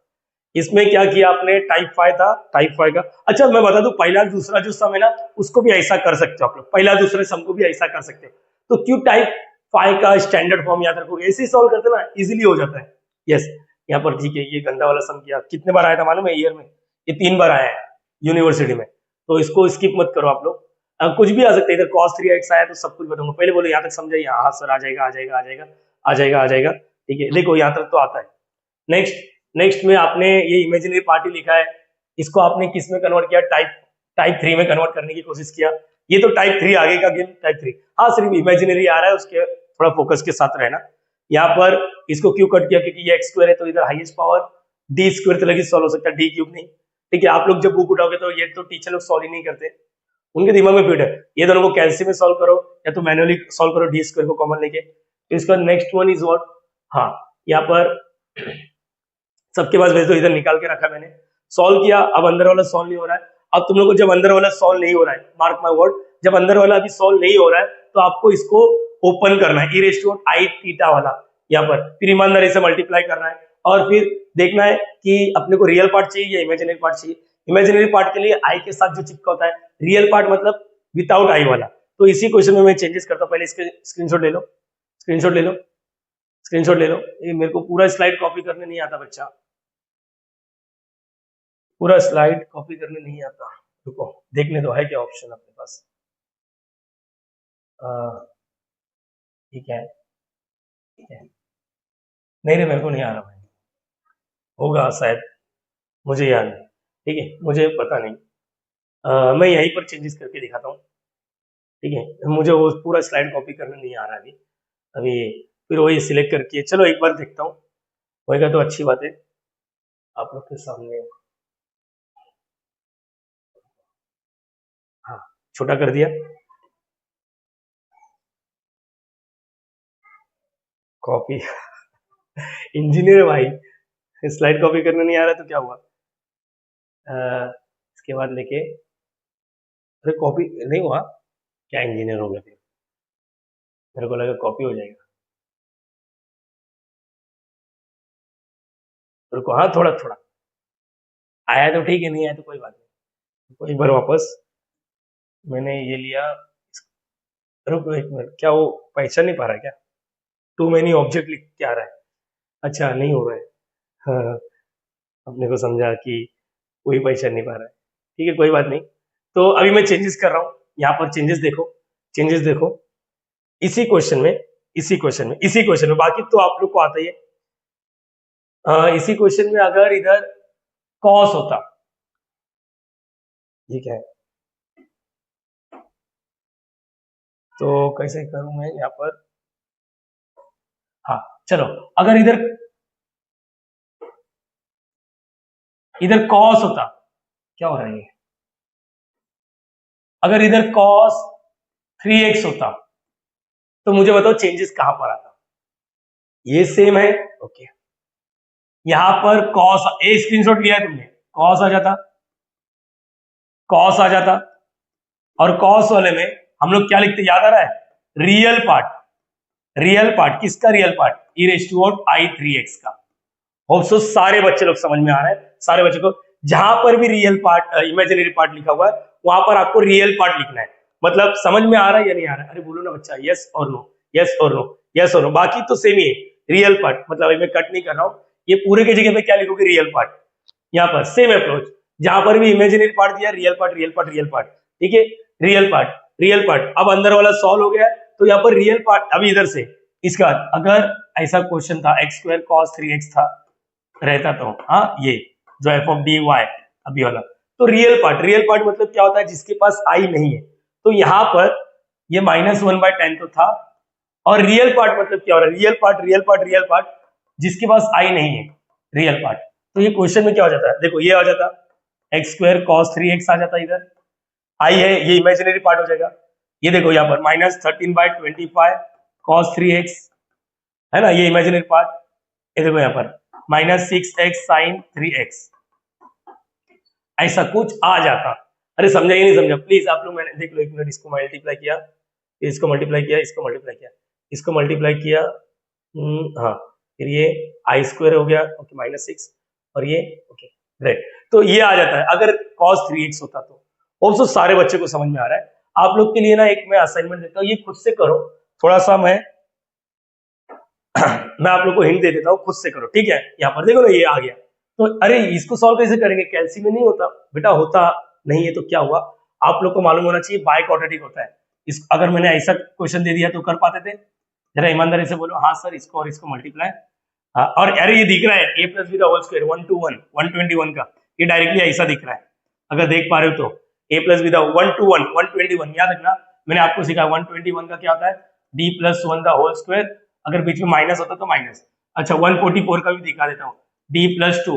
इसमें क्या किया आपने? टाइप 5 था, टाइप 5 का। अच्छा मैं बता दूं, पहला दूसरा जो सम है ना, उसको भी ऐसा कर सकते हो आप लोग, पहला दूसरे सम को भी ऐसा कर सकते हो। तो क्यों टाइप 5 का स्टैंडर्ड फॉर्म याद रखोगे? ऐसे ही सॉल्व करते ना, इजीली हो जाता है। यस, यहाँ पर ठीक है, ये गंदा वाला सम किया, कितने बार आया था मालूम है ईयर में? ये 3 बार आया है यूनिवर्सिटी में, तो इसको स्किप मत करो आप लोग। कुछ भी आ सकता है, इधर cos 3x आया तो सब कुछ बताऊंगा। पहले बोलो यहाँ तक समझाइए, हाँ सर आ जाएगा आ जाएगा आ जाएगा आ जाएगा आ जाएगा, ठीक है। देखो यहाँ तक तो आता है। नेक्स्ट, नेक्स्ट में आपने ये इमेजिनरी पार्टी लिखा है, इसको आपने किस में कन्वर्ट किया? टाइप 3 में कन्वर्ट करने की कोशिश किया। ये तो टाइप 3 आगे का गेम, टाइप 3। हाँ सिर्फ इमेजिनरी आ रहा है, उसके थोड़ा फोकस के साथ रहना। यहाँ पर इसको क्यों कट किया? क्योंकि ये एक्स स्क्वायर है, तो इधर हाईएस्ट पावर डी स्क्वायर तक ही सॉल्व हो सकता है, डी क्यूब नहीं, ठीक है। आप लोग जब बुक उठाओगे तो ये तो टीचर लोग सॉल्व ही नहीं करते, उनके दिमाग में फिट है, ये दोनों को कैलसी में सॉल्व करो या तो मैनुअली सॉल्व करो, डी स्क्वायर को कॉमन लेके। तो इसका नेक्स्ट वन इज व्हाट? हाँ यहाँ पर सबके पास भेज दो, इधर निकाल के रखा मैंने, सॉल्व किया। अब अंदर वाला सॉल्व नहीं हो रहा है। अब तुम लोग को जब अंदर वाला सॉल्व नहीं हो रहा है, मार्क माय वर्ड, जब अंदर वाला अभी सॉल्व नहीं हो रहा है, तो आपको इसको ओपन करना है, ई थीटा वाला, यहाँ पर फिर ईमानदारी से मल्टीप्लाई करना है, और फिर देखना है कि अपने को रियल पार्ट चाहिए या इमेजिनरी पार्ट चाहिए। इमेजिनरी पार्ट के लिए आई के साथ जो चिपका होता है, रियल पार्ट मतलब विदाउट आई वाला। तो इसी क्वेश्चन में मैं चेंजेस करता हूँ, पहले इसके स्क्रीनशॉट ले लो, स्क्रीनशॉट ले लो, स्क्रीनशॉट ले लो। ये मेरे को पूरा स्लाइड कॉपी करने नहीं आता बच्चा, पूरा स्लाइड कॉपी करने नहीं आता। रुको देखने दो, है क्या ऑप्शन अपने पास? ठीक है ठीक है, नहीं नहीं मेरे को नहीं आ रहा भाई, होगा शायद, मुझे याद नहीं, ठीक है, मुझे पता नहीं। मैं यहीं पर चेंजेस करके दिखाता हूँ, ठीक है। मुझे वो पूरा स्लाइड कॉपी करने नहीं आ रहा अभी, अभी फिर वही सिलेक्ट करके, चलो एक बार देखता हूँ, होएगा तो अच्छी बात है आप लोग के सामने। हाँ छोटा कर दिया, कॉपी इंजीनियर भाई, स्लाइड कॉपी करने नहीं आ रहा तो क्या हुआ? इसके बाद लेके, अरे कॉपी नहीं हुआ क्या? इंजीनियर हो गया फिर? मेरे को लगा कॉपी हो जाएगा। रुको, हाँ थोड़ा थोड़ा आया तो ठीक है, नहीं आया तो कोई बात नहीं। तो एक बार वापस मैंने ये लिया। रुको एक मिनट, क्या वो पहचान नहीं पा रहा है क्या? टू मेनी ऑब्जेक्ट लिख के आ रहा है। अच्छा नहीं हो रहा है। हाँ, अपने को समझा कि कोई पहचान नहीं पा रहा है। ठीक है कोई बात नहीं। तो अभी मैं चेंजेस कर रहा हूँ, यहाँ पर चेंजेस देखो, चेंजेस देखो। इसी क्वेश्चन में, इसी क्वेश्चन में, बाकी तो आप लोग को आता ही है। इसी क्वेश्चन में अगर इधर कॉस होता, ये क्या है? तो कैसे करूं मैं यहाँ पर? हाँ चलो, अगर इधर इधर कॉस होता, क्या हो रहा है ये? अगर इधर कॉस 3x होता तो मुझे बताओ चेंजेस कहां पर आता? ये सेम है, ओके। यहां पर कॉस, ए स्क्रीनशॉट लिया है तुमने, कॉस आ जाता, कॉस आ जाता। और कॉस वाले में हम लोग क्या लिखते, याद आ रहा है? रियल पार्ट, रियल पार्ट किसका? Real part E raise to out I 3x का। होप सो सारे बच्चे लोग समझ में आ रहा है, सारे बच्चे को। जहां पर भी रियल पार्ट, इमेजिनरी पार्ट लिखा हुआ है, वहां पर आपको रियल पार्ट लिखना है। मतलब समझ में आ रहा है या नहीं आ रहा है? अरे बोलो ना बच्चा, यस और नो, यस और नो, यस और नो। बाकी तो सेम ही है, रियल पार्ट। मतलब अभी मैं कट नहीं कर रहा हूं, ये पूरे की जगह पे क्या लिखोगे? Real part. यहाँ पर सेम अप्रोच, जहां पर भी इमेजिनरी पार्ट दिया, real part, real part, real part. ठीक है, रियल पार्ट, रियल पार्ट। अब अंदर वाला सॉल्व हो गया, तो यहाँ पर रियल पार्ट। अभी इधर से इसके बाद अगर ऐसा क्वेश्चन था, एक्स स्क्वायर कॉस 3x था रहता, तो हाँ ये जो एफ ऑफ डी वाई अभी वाला, तो रियल पार्ट, रियल पार्ट मतलब क्या होता है? जिसके पास आई नहीं है। तो यहाँ पर ये -1/10 तो था। और रियल पार्ट मतलब क्या हो रहा है? Real part, real part, real part, जिसके पास आई नहीं है, रियल पार्ट। तो ये क्वेश्चन में क्या हो जाता है? देखो ये आ जाता, एक्स स्क्वायर कॉस 3x आ जाता, इधर आई है, ये इमेजिनरी पार्ट हो जाएगा। ये देखो यहाँ पर -13/25 cos 3x है ना, ये इमेजिनरी पार्ट। ये देखो यहाँ पर -6x sin 3x, ऐसा कुछ आ जाता। अरे समझा ये नहीं समझा प्लीज आप लोग, मैंने देख लो एक मिनट, इसको मल्टीप्लाई किया, इसको मल्टीप्लाई किया, इसको मल्टीप्लाई किया, इसको मल्टीप्लाई किया, हाँ, फिर ये आई स्क्वायर हो गया, ओके, -6, और ये ओके ग्रेट। तो ये आ जाता है अगर cos 3x होता तो। ऑल्सो सारे बच्चे को समझ में आ रहा है। आप लोग के लिए ना एक मैं असाइनमेंट देता हूँ, ये खुद से करो, थोड़ा सा मैं मैं आप लोग को हिंट दे देता हूँ, खुद से करो, ठीक है? यहाँ पर देखो ना ये आ गया, तो अरे इसको सॉल्व कैसे करेंगे? कैल्सी में नहीं होता बेटा, होता नहीं है तो क्या हुआ? आप लोग को मालूम होना चाहिए बाय क्वाड्रेटिक होता है। इस अगर मैंने ऐसा क्वेश्चन दे दिया तो कर पाते थे? जरा ईमानदारी से बोलो हाँ सर, इसको और इसको मल्टीप्लाई। और अरे ये दिख रहा है ए प्लस बी का होल स्क्वायर 1 to 1 121 का, ये डायरेक्टली ऐसा दिख रहा है, अगर देख पा रहे हो तो। ए प्लस बी 1 to 1 121, याद रखना मैंने आपको सिखाया 121 का क्या होता है? डी प्लस 1 का होल स्क्वायर, अगर बीच में माइनस होता तो माइनस। अच्छा 144 का भी दिखा देता हूँ, डी प्लस 2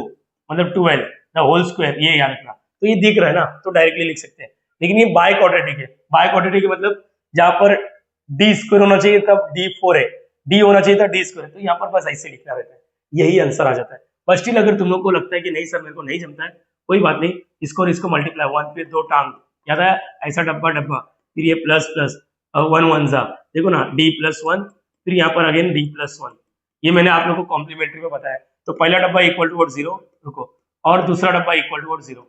मतलब 12 द होल स्क्वायर, ये याद रखना। तो ये दिख रहा है ना, तो डायरेक्टली लिख सकते हैं। लेकिन ये बाय क्वाड्रेटिक है, बाय क्वाड्रेटिक मतलब जहां पर डी स्क्वायर होना चाहिए तब डी 4 है, डी होना चाहिए था डी स्क्वायर, तो यहाँ पर बस ऐसे लिखना रहता है, यही आंसर आ जाता है। बट स्टिल अगर तुम लोग को लगता है कि नहीं सर मेरे को नहीं जमता है, कोई बात नहीं, इसको और इसको मल्टीप्लाई, 1 पे 2 टांग, याद है ऐसा डब्बा डब्बा, फिर ये प्लस प्लस 1 1 जा, देखो ना डी प्लस 1, फिर यहाँ पर अगेन डी प्लस 1, ये मैंने आप लोग को कॉम्प्लीमेंट्री में बताया। तो पहला डब्बा इक्वल टू 0, रुको, और दूसरा डब्बा इक्वल टू 0,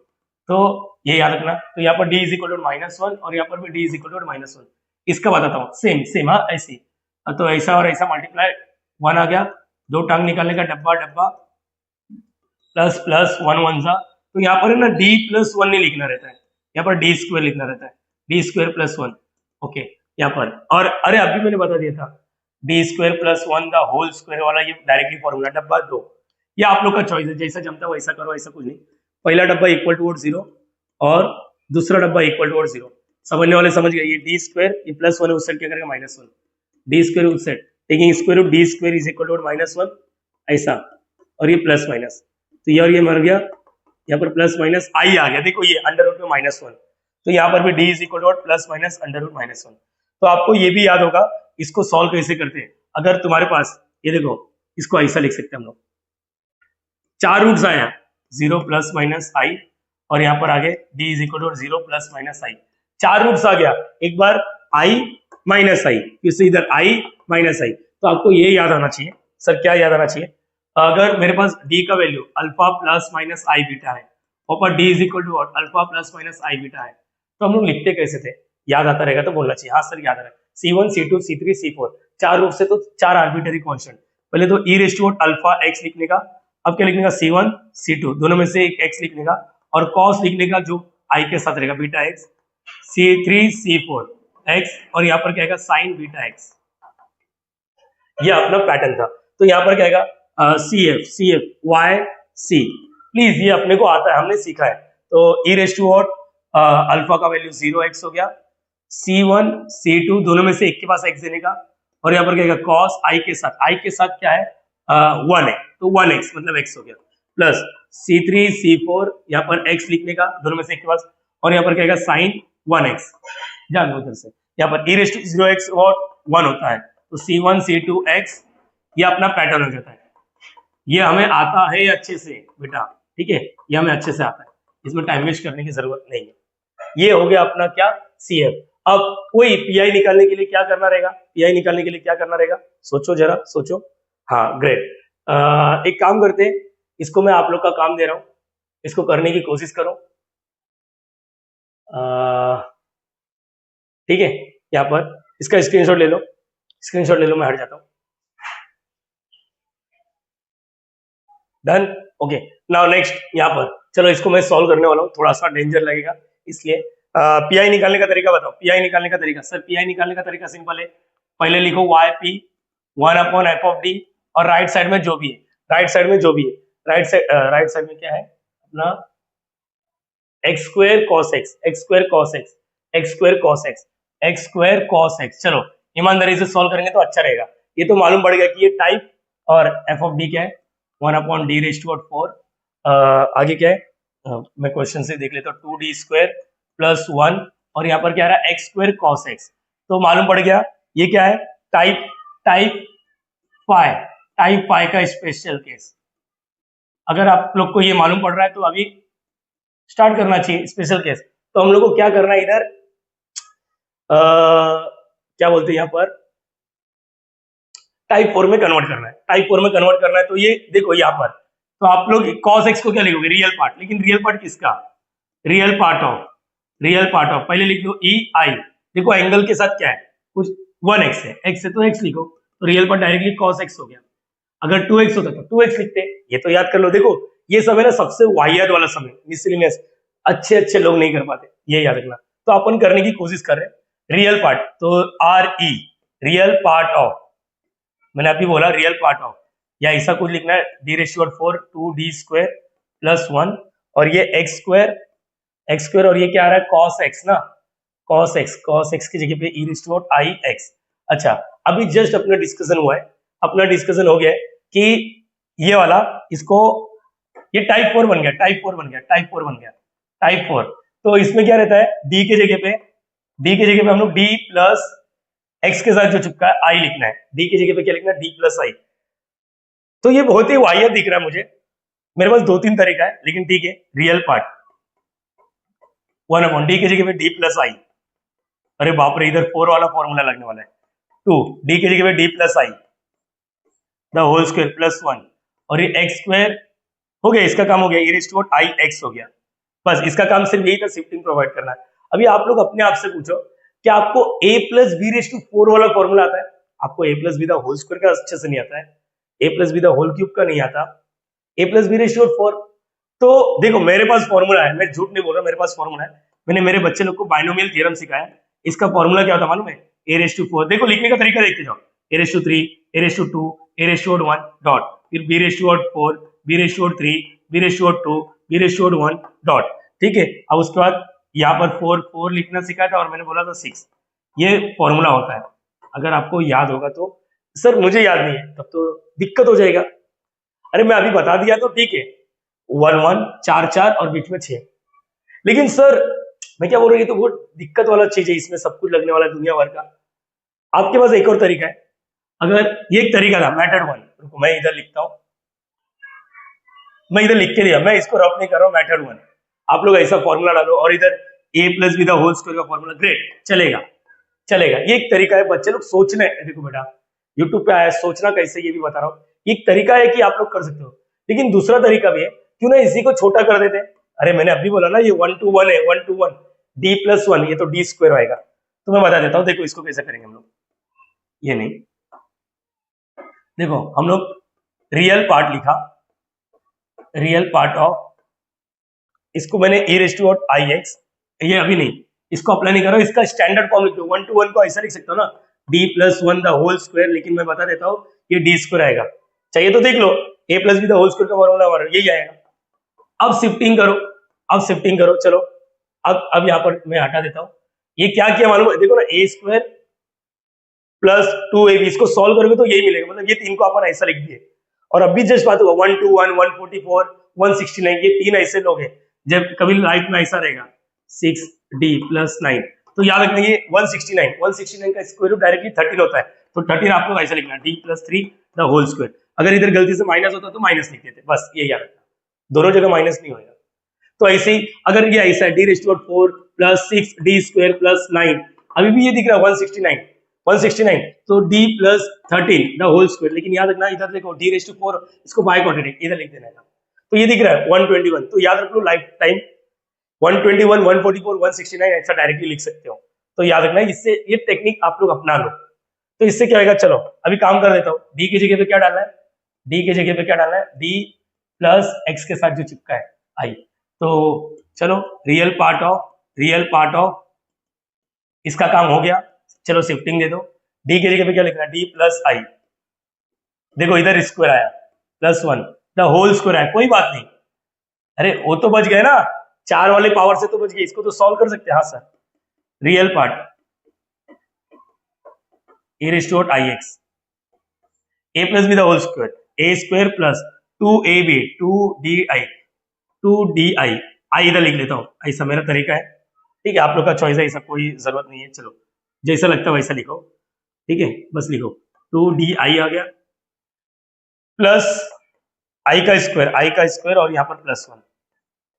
तो ये याद रखना। तो यहाँ पर d इज इक्वल टू -1 और यहाँ पर भी d इज इक्वल टू -1। इसका बताता हूँ, सेम सेम, हाँ ऐसी, तो ऐसा और ऐसा मल्टीप्लाई, 1 आ गया, 2 टांग निकालने का डब्बा डब्बा, प्लस प्लस 1 1 जा, तो यहाँ पर है ना d प्लस 1 नहीं लिखना रहता है, यहाँ पर d स्क्वायर लिखना रहता है, d स्क्वायर प्लस 1, ओके यहाँ पर। और अरे अभी मैंने बता दिया था d square plus 1 the whole square वाला, ये डायरेक्टली फॉर्मूला, डब्बा 2, ये आप लोग का चॉइस है, जैसा जमता है वैसा करो, ऐसा कुछ नहीं। पहला डब्बा इक्वल टू 0 और दूसरा डब्बा इक्वल टू 0, समझने वाले समझ गए। ये डी स्क्वायर, ये प्लस 1 है, उस साइड क्या करेगा -1, डी स्क्वायर उस side, taking square root D square is equal to -1 ऐसा, और ये प्लस माइनस, तो ये और ये मर गया, यहाँ पर प्लस माइनस आई आ गया, देखो ये अंडर रूट में -1, तो यहाँ पर भी D is equal to plus minus under root -1। तो आपको ये भी याद होगा इसको सॉल्व कैसे करते हैं। अगर तुम्हारे पास ये देखो, इसको ऐसा लिख सकते हैं हम लोग, 4 रूट्स आए हैं, 0 प्लस माइनस आई, और यहाँ पर आगे d is equal to 0 plus minus i, 4 roots आ गया, एक बार i माइनस आई, फिर से इधर i माइनस आई। तो आपको ये याद आना चाहिए, सर क्या याद आना चाहिए, अगर मेरे पास d का value alpha plus minus I beta है, और पर d is equal to alpha plus minus I beta है, तो हम लोग लिखते कैसे थे, याद आता रहेगा तो बोलना चाहिए, हाँ सर याद आ रहा है, C1 C2 C3 C4, 4 रूप से तो 4 आर्बिटरी कांस्टेंट, पहले तो e raise to alpha x लिखने का, अब क्या लिखने का C1 C2 दोनों में से एक x लिखने का, और cos लिखने का जो i के साथ रहेगा beta x, C3 C4 x, और यहाँ पर क्या आएगा sin बीटा x। ये अपना पैटर्न था। तो यहाँ पर क्या आएगा CF y c, प्लीज ये अपने को आता है, हमने सीखा है। तो e रेज़ टू अल्फा का वैल्यू 0x हो गया, C1 C2 दोनों में से एक के पास x देने का, और यहाँ पर क्या cos i के साथ क्या है 1 है, तो 1x मतलब x हो गया, प्लस C3 C4 यहाँ पर x लिखने का दोनों में से एक के पास, और यहाँ पर क्या sin 1x, जान उधर से यहाँ पर e रेज़ टू 0x और 1 होता है, तो C1 C2 x, ये अपना पैटर्न हो जाता है। ये हमें आता है अच्छे से बेटा, ठीक है, ये हमें अच्छे से आता है, इसमें टाइम वेस्ट करने की जरूरत नहीं है। ये हो गया अपना क्या CF। अब कोई PI निकालने के लिए क्या करना रहेगा, PI निकालने के लिए क्या करना रहेगा, सोचो जरा सोचो। हाँ ग्रेट, एक काम करते हैं, इसको मैं आप लोग का काम दे रहा हूं, इसको करने की कोशिश करो, ठीक है, यहाँ पर इसका स्क्रीनशॉट ले लो, स्क्रीनशॉट ले लो, मैं हट जाता हूँ। डन, ओके, नाउ नेक्स्ट यहाँ पर चलो इसको मैं सॉल्व करने वाला हूँ, थोड़ा सा डेंजर लगेगा इसलिए। PI निकालने का तरीका बताओ, PI निकालने का तरीका, सर PI निकालने का तरीका सिंपल है, पहले लिखो YP 1/f(d), और राइट साइड में जो भी है, राइट साइड में जो भी है, राइट साइड में क्या है अपना x square cos x, x square cos x, x square cos x, x square cos x। चलो ईमानदारी से सॉल्व करेंगे तो अच्छा रहेगा। ये तो मालूम पड़ गया कि ये टाइप और f(d) क्या है 1/d रेज़ टू 4, आगे क्या है मैं क्वेश्चन से देख लेता हूँ, 2d स्क्वायर प्लस 1, और यहाँ पर क्या आ रहा है x स्क्वायर cos x, तो मालूम पड़ गया ये क्या है टाइप पाई का स्पेशल केस। अगर आप लोग को ये मालूम पड़ रहा है तो अभी स्टार्ट करना चाहिए स्पेशल केस। तो हम लोग को क्या करना है इधर, क्या बोलते हैं यहाँ पर टाइप 4 में कन्वर्ट करना है, टाइप 4 में कन्वर्ट करना है। तो ये देखो यहाँ पर, तो आप लोग cos x को क्या लिखोगे, रियल पार्ट, लेकिन रियल पार्ट किसका, रियल पार्ट ऑफ पहले लिख लो e i, देखो एंगल के साथ क्या है कुछ 1x है, x है तो x लिखो, तो real part directly cos x हो गया। अगर 2x होता तो 2x लिखते, ये तो याद कर लो। देखो ये समय ना सबसे वाहियात वाला समय, मिसलिनियस, अच्छे लोग नहीं कर पाते, ये याद रखना। तो अपन करने की कोशिश कर रहे हैं रियल पार्ट, तो RE रियल पार्ट ऑफ, मैंने अभी बोला रियल पार्ट ऑफ, या ऐसा कुछ लिखना है d raise to 4 2d square plus 1, और ये x स्क्वायर, और ये क्या आ रहा है cos x ना, cos x की जगह पे e raise to i x। अच्छा अभी जस्ट अपना डिस्कशन हुआ है, अपना डिस्कशन हो गया है कि ये वाला इसको, ये टाइप 4 बन गया, टाइप 4। तो इसमें क्या रहता है d की जगह पे हम लोग d प्लस x के साथ जो चिपका है i लिखना है, d की जगह पे क्या लिखना है d प्लस i। तो ये बहुत ही वाहियात दिख रहा है मुझे, मेरे पास 2-3 तरीका है, लेकिन ठीक है, रियल पार्ट 1/d की जगह पे d प्लस i, अरे बाप रे इधर 4 वाला फॉर्मूला लगने वाला है, 2d की जगह पे d plus i the whole square plus 1, और ये x स्क्वायर हो गया, इसका काम हो गया e raise to i x हो गया। बस इसका काम सिर्फ यही था, शिफ्टिंग प्रोवाइड करना है। अभी आप लोग अपने आप से पूछो क्या आपको a plus B raise to 4 वाला फॉर्मूला आता है, आपको a plus B the whole square का अच्छे से नहीं आता है, a plus B the whole cube का नहीं आता, a plus B raise to 4। तो देखो मेरे पास फॉर्मूला है, मैं झूठ नहीं बोल रहा, मेरे पास फॉर्मूला है, मैंने मेरे बच्चे लोग को बाइनोमियल थ्योरम सिखाया, इसका फॉर्मूला क्या होता मालूम है, a रेज़ टू 4, देखो लिखने का तरीका देखते जाओ, a raise to 3, a raise to 2, a raise to 1 dot, फिर b raise to 4, b raise to 3, b raise to 2, b raise to 1 dot, ठीक है। अब उसके बाद यहाँ पर 4 लिखना सिखाया था, और मैंने बोला था 6, ये फॉर्मूला होता है। अगर आपको याद होगा तो, सर मुझे याद नहीं है तब तो दिक्कत हो जाएगा, अरे मैं अभी बता दिया तो ठीक है, 1 4 और बीच में 6, लेकिन सर मैं क्या बोल रहा हूँ, ये तो बहुत दिक्कत वाला चीज है, इसमें सब कुछ लगने वाला है दुनिया भर का। आपके पास एक और तरीका है, अगर ये एक तरीका था मेथड वन, रुको मैं इधर लिखता हूं, मैं इधर लिख के दिया, मैं इसको रफ नहीं कर रहा हूं, मेथड वन। आप लोग ऐसा फॉर्मूला डालो और इधर a plus B the whole square का फॉर्मूला, ग्रेट, चलेगा चलेगा। ये एक तरीका है, बच्चे लोग सोचने, देखो बेटा यूट्यूब पे आया, सोचना कैसे ये भी बता रहा हूँ। ये एक तरीका है कि आप लोग कर सकते हो, लेकिन दूसरा तरीका भी है, क्यों ना इसी को छोटा कर देते। अरे मैंने अभी बोला ना ये 1 to 1 है, 1 to 1, डी प्लस वन, ये तो डी स्क्वायर आएगा। तो मैं बता देता हूँ, देखो इसको कैसे करेंगे हम लोग। ये नहीं, देखो हम लोग रियल पार्ट लिखा, रियल पार्ट ऑफ, इसको मैंने e raise to I X, ये अभी नहीं, इसको अप्लाई नहीं करो, इसका स्टैंडर्ड फॉर्म लिख दो, 1 to 1 को ऐसा लिख सकते हो ना, d plus one the whole square, लेकिन मैं बता देता हूँ ये डी स्क्वायर आएगा। चाहिए तो देख लो, a plus B the whole square का फॉर्मूला हमारा यही आएगा। अब शिफ्टिंग करो, अब शिफ्टिंग करो, चलो अब यहाँ पर मैं हटा देता हूँ। ये क्या किया मालूम है, देखो ना, ए स्क्वायर प्लस 2ab, इसको सॉल्व करोगे तो यही मिलेगा, मतलब ये तीन को अपन ऐसा लिख दिए। और अभी जस्ट बात हुआ 1 to 1, 144, 169, ये तीन ऐसे लोग हैं, जब कभी लाइफ में ऐसा रहेगा 6d प्लस 9, तो याद रखना ये 169 का स्क्वायर रूट डायरेक्टली 13 होता है, तो 13 आप लोग ऐसा लिखना, d plus 3 the whole square. अगर इधर गलती से माइनस होता तो माइनस लिख देते, बस ये याद रखना, दोनों जगह माइनस नहीं होगा। तो ऐसे ही अगर ये ऐसा है, d raise to 4 plus 6d square plus 9, अभी भी ये दिख रहा है 169, तो d plus 13 the whole square, लेकिन याद रखना इधर देखो d रेज़ टू 4, इसको बाय क्वाड्रेटिक इधर लिख देना है, तो ये दिख रहा है 121, तो याद रख लो लाइफ टाइम 121, 144, 169 ऐसा डायरेक्टली लिख सकते हो। तो याद रखना, इससे ये टेक्निक आप लोग अपना लो, तो इससे क्या होगा। चलो अभी काम कर देता हूँ, d की जगह पे क्या डालना है, d की जगह पे क्या डालना है, d प्लस x के साथ जो चिपका है i, तो चलो रियल पार्ट ऑफ इसका काम हो गया। चलो शिफ्टिंग दे दो, d की जगह पे क्या लिखना है, d प्लस आई, देखो इधर स्क्वायर आया प्लस 1 द होल स्क्वायर आया, कोई बात नहीं, अरे वो तो बच गए ना, 4 वाले पावर से तो बच गए, इसको तो सॉल्व कर सकते हैं। हाँ sir, real part e raise to I X, a plus B the whole square, a square plus 2ab 2di I इधर लिख लेता हूँ, ऐसा मेरा तरीका है, ठीक है, आप लोग का चॉइस है, ऐसा कोई जरूरत नहीं है, चलो जैसा लगता है वैसा लिखो, ठीक है, बस लिखो 2di आ गया प्लस आई का स्क्वायर और यहाँ पर प्लस 1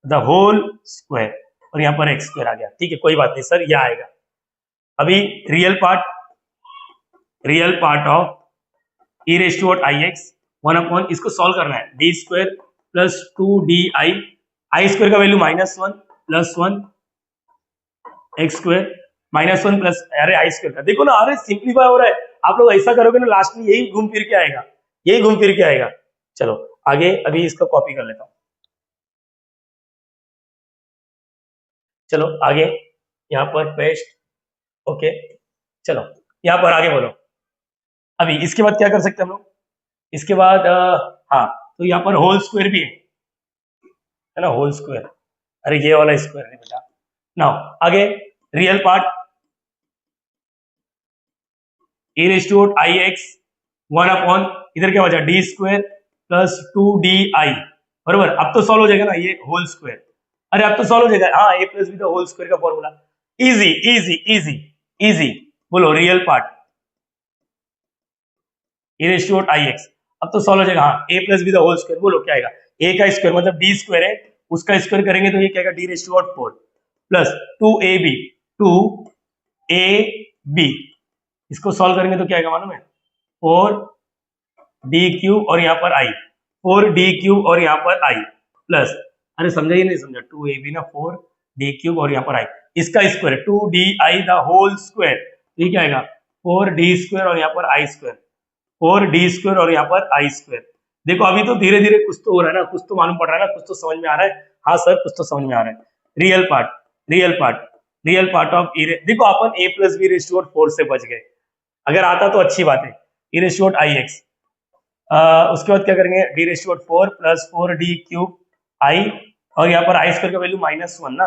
द होल स्क्वायर, और यहाँ पर एक्स स्क्वायर आ गया, ठीक है, कोई बात नहीं सर, यह आएगा। अभी real part of e raise to I X 1 upon, इसको सॉल्व करना है, D square plus 2di, I square का value -1 plus 1 X square -1 plus, अरे आई स्क्वायर का देखो ना, अरे सिंप्लीफाई हो रहा है, आप लोग ऐसा करोगे ना लास्ट में यही घूम फिर के आएगा, चलो आगे अभी इसका कॉपी कर लेता हूं, चलो आगे यहाँ पर पेस्ट, ओके, चलो यहाँ पर आगे बोलो। अभी इसके बाद क्या कर सकते हैं हम लोग, इसके बाद हाँ, तो यहाँ पर होल स्क्वायर भी है ना, होल स्क्वायर, अरे ये वाला स्क्वायर नहीं बेटा, नाउ आगे real part e raise to I X 1 upon, इधर क्या बचा, डी स्क्वायर प्लस 2di, बरोबर, अब तो सॉल्व हो जाएगा ना ये होल स्क्वायर, अरे अब तो सॉल्व हो जाएगा, हाँ, a plus B the whole square का फॉर्मूला, इजी, बोलो real part e raise to I X, अब तो सॉल्व हो जाएगा, हाँ, a plus B the whole square, बोलो क्या आएगा, a का स्क्वायर मतलब d स्क्वायर है, उसका स्क्वायर करेंगे तो ये क्या आएगा, d raise to 4 plus 2ab, इसको सॉल्व करेंगे तो क्या आएगा मालूम है, 4d क्यूब और यहाँ पर i, 4d क्यूब और यहाँ पर i प्लस, अरे समझा ही नहीं समझा, 2ab ना 4d क्यूब और यहाँ पर i, इसका square 2di the whole square, ये क्या आएगा 4d स्क्वायर और यहाँ पर i स्क्वायर, 4d स्क्वायर और यहाँ पर i स्क्वायर। देखो अभी तो धीरे धीरे कुछ तो हो रहा है ना, कुछ तो मालूम पड़ रहा है ना, कुछ तो समझ में आ रहा है, हाँ सर कुछ तो समझ में आ रहा है। रियल पार्ट ऑफ देखो अपन a plus B raise to 4 से बच गए, अगर आता तो अच्छी बात है, e raise to I X, उसके बाद क्या करेंगे, d raise to 4 plus 4d cube i, और यहाँ पर i स्क्वायर का वैल्यू -1 ना,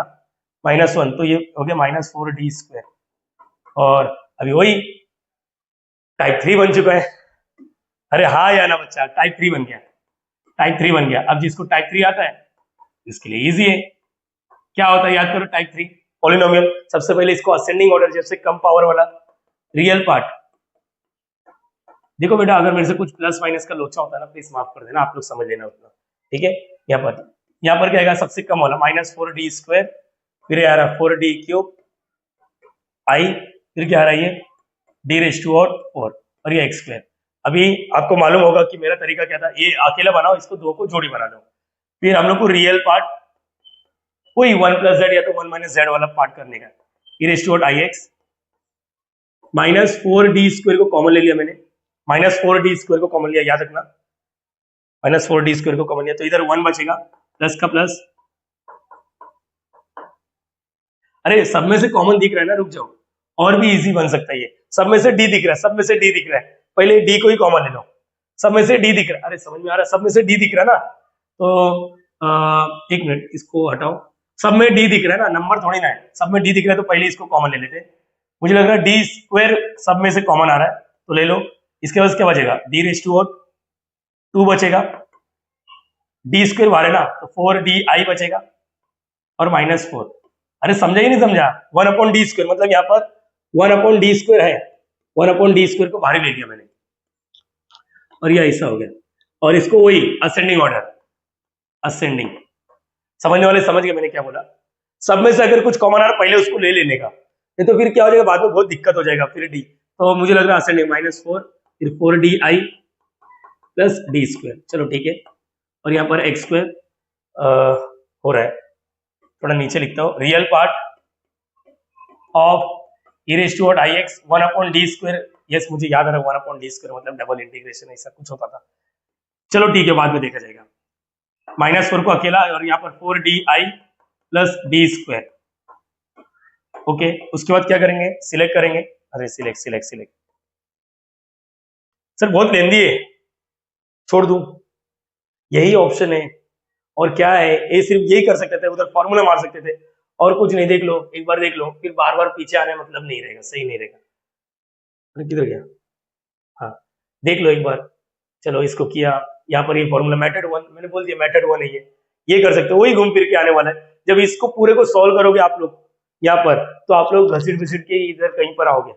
-1, तो ये हो गया -4d स्क्वायर, और अभी वही टाइप 3 बन चुका है, अरे हाँ या ना बच्चा, टाइप 3 बन गया, अब जिसको टाइप 3 आता है इसके लिए इजी है, क्या होता है याद करो, टाइप 3 पॉलिनोमियल, सबसे पहले इसको असेंडिंग ऑर्डर, जैसे कम पावर वाला, रियल पार्ट देखो बेटा, अगर मेरे से कुछ प्लस माइनस का लोचा होता है ना, प्लीज माफ कर देना, आप लोग समझ लेना उतना, ठीक है। यहाँ पर क्या आएगा, सबसे कम वाला -4d², फिर आ रहा 4d³ i, फिर क्या आ रहा है ये d⁴ और ये x²। अभी आपको मालूम होगा कि मेरा तरीका क्या था, ये अकेला बनाओ, इसको दो को जोड़ी बना दो, फिर हम लोग को रियल पार्ट कोई 1 + z या तो 1 - z वाला पार्ट करने का, e⁻ix -4d² को कॉमन ले लिया मैंने, -4d² को कॉमन लिया, याद रखना, -4d² को कॉमन लिया तो इधर 1 बचेगा, प्लस का प्लस। अरे सब में से कॉमन दिख रहा है ना, रुक जाओ, और भी इजी बन सकता है ये। सब में से डी दिख रहा है, सब में से डी दिख रहा है, पहले डी को ही कॉमन ले लो। सब में से डी दिख रहा है, अरे समझ में आ रहा है, सब में से डी दिख रहा है ना, तो एक मिनट इसको हटाओ। सब में डी दिख रहा है ना, नंबर थोड़ी ना है, सब में डी दिख रहा है तो पहले इसको कॉमन ले लेते। मुझे लग रहा है d² सब में से कॉमन आ रहा है, तो ले लो। इसके बाद क्या बचेगा, d⁻2 बचेगा, d² बाहर है ना, तो 4di बचेगा और -4। अरे समझा ही नहीं समझा, 1/d² मतलब यहाँ पर 1/d² है, 1/d² को बाहर ले लिया मैंने, और ये ऐसा हो गया। और इसको वही असेंडिंग ऑर्डर, असेंडिंग, समझने वाले समझ गए मैंने क्या बोला। सब में से अगर कुछ कॉमन आ रहा पहले उसको ले लेने का, नहीं तो फिर क्या हो जाएगा, बाद में बहुत दिक्कत हो जाएगा। फिर डी, तो मुझे लग रहा है असेंडिंग -4, फिर 4di + d², चलो ठीक है। और यहाँ पर x² हो रहा है, थोड़ा नीचे लिखता हूँ, real part of e⁻ix 1/d²। Yes मुझे याद आ रहा है, 1/d² मतलब डबल इंटीग्रेशन ऐसा कुछ होता था, चलो ठीक है, बाद में देखा जाएगा। -4 को अकेला, और यहाँ पर 4di + d²। ओके, उसके बाद क्या करेंगे, सिलेक्ट करेंगे, अरे सिलेक्ट सिलेक्ट सिलेक्ट, सर बहुत लेंदी है, छोड़ दूं, यही ऑप्शन है। और क्या है, ये सिर्फ यही कर सकते थे, उधर फॉर्मूला मार सकते थे, और कुछ नहीं। देख लो, एक बार देख लो, फिर बार बार पीछे आने मतलब नहीं रहेगा, सही नहीं रहेगा। किधर गया, हाँ देख लो एक बार, चलो इसको किया, यहाँ पर ये फॉर्मूला मेथड 1 मैंने बोल दिया, मेथड 1 है ये कर सकते हो, वही घूम फिर के आने वाला है। जब इसको पूरे को सॉल्व करोगे आप लोग यहाँ पर, तो आप लोग घसीट घसीट के इधर कहीं पर आओगे,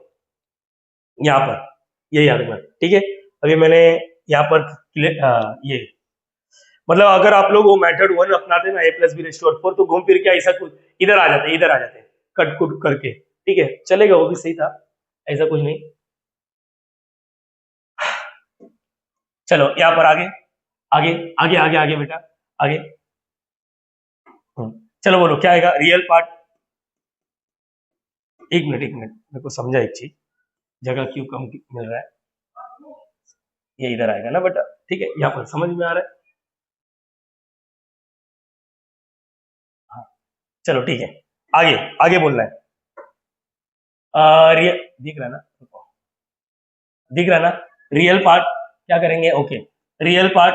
यहाँ पर, ये याद रखना, ठीक है। अभी मैंने यहाँ पर ये मतलब अगर आप लोग वो मेथड 1 अपनाते ना, a + b⁴ तो घूम फिर के ऐसा कुछ इधर आ जाते कट कुट करके, ठीक है, चलेगा, वो भी सही था, ऐसा कुछ नहीं। चलो यहाँ पर आगे आगे आगे आगे आगे बेटा, आगे। चलो बोलो क्या आएगा, रियल पार्ट। एक मिनट मेरे को समझा एक चीज, जगह क्यों कम मिल रहा है, ये इधर आएगा ना बेटा, ठीक है, यहाँ पर समझ में आ रहा है, हाँ चलो ठीक है, आगे आगे बोलना है। दिख रहा है ना, दिख रहा है ना, रियल पार्ट क्या करेंगे, okay, real part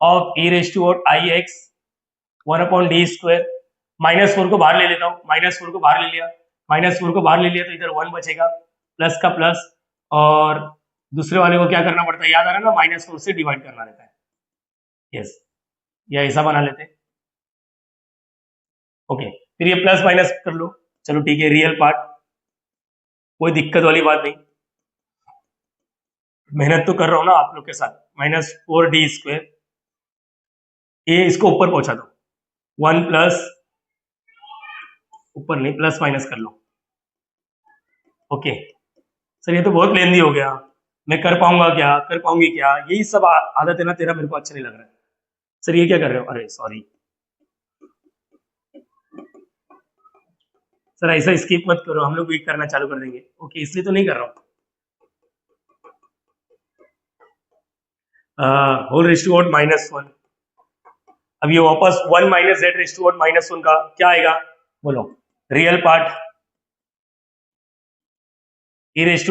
of e⁻ix 1/d², -4 को बाहर ले लेता हूँ, -4 को बाहर ले लिया, -4 को बाहर ले लिया तो इधर 1 बचेगा, प्लस का प्लस, और दूसरे वाले को क्या करना पड़ता है, याद आ रहा है ना, -4 से डिवाइड करना रहता है, यस, या ऐसा बना लेते हैं, ओके, फिर ये प्लस माइनस कर लो, चलो ठीक है, रियल पार्ट, कोई दिक्कत वाली बात नहीं, मेहनत तो कर रहा हूं ना आप लोग के साथ, -4d², ये इसको ऊपर पहुंचा दो, 1 प्लस, ऊपर नहीं, प्लस माइनस कर लो, ओके। सर ये तो बहुत लेंदी हो गया, मैं कर पाऊंगा क्या, कर पाऊंगी क्या, यही सब आदत है ना तेरा, मेरे को अच्छा नहीं लग रहा है। सर ये क्या कर रहे हो, अरे सॉरी सर, ऐसा स्किप मत करो, हम लोग भी करना चालू कर देंगे, ओके, इसलिए तो नहीं कर रहा हूँ। (1) अब ये वापस 1 - z⁻1 का क्या आएगा, बोलो, रियल पार्ट e⁻ix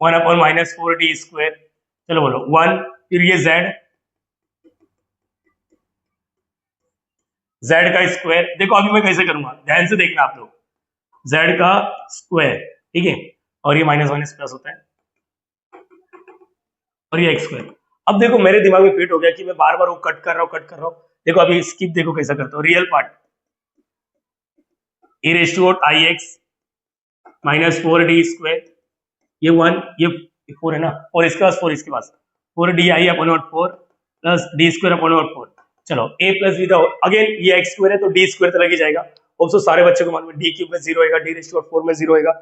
1/-4d², चलो बोलो 1, फिर ये z का स्क्वायर, देखो अभी मैं कैसे करूंगा, ध्यान से देखना आप लोग, z का स्क्वायर, ठीक है, और ये माइनस प्लस होता है, और ये x²। अब देखो मेरे दिमाग में फिट हो गया कि मैं बार बार वो कट कर रहा हूँ, देखो अभी स्किप देखो कैसा करता हूँ, रियल पार्ट e⁻ix -4d², ये 1 ये 4 है ना, और इसके पास 4 इसके पास 4 D I upon 4 plus D square upon 4। चलो a प्लस बी अगेन ये एक्स स्क्वायर है तो डी स्क्वायर तो लग ही जाएगा। ऑल्सो सारे बच्चों को मालूम है डी क्यूब में 0 होगा, डी रेज़ टू 4 में 0 होगा,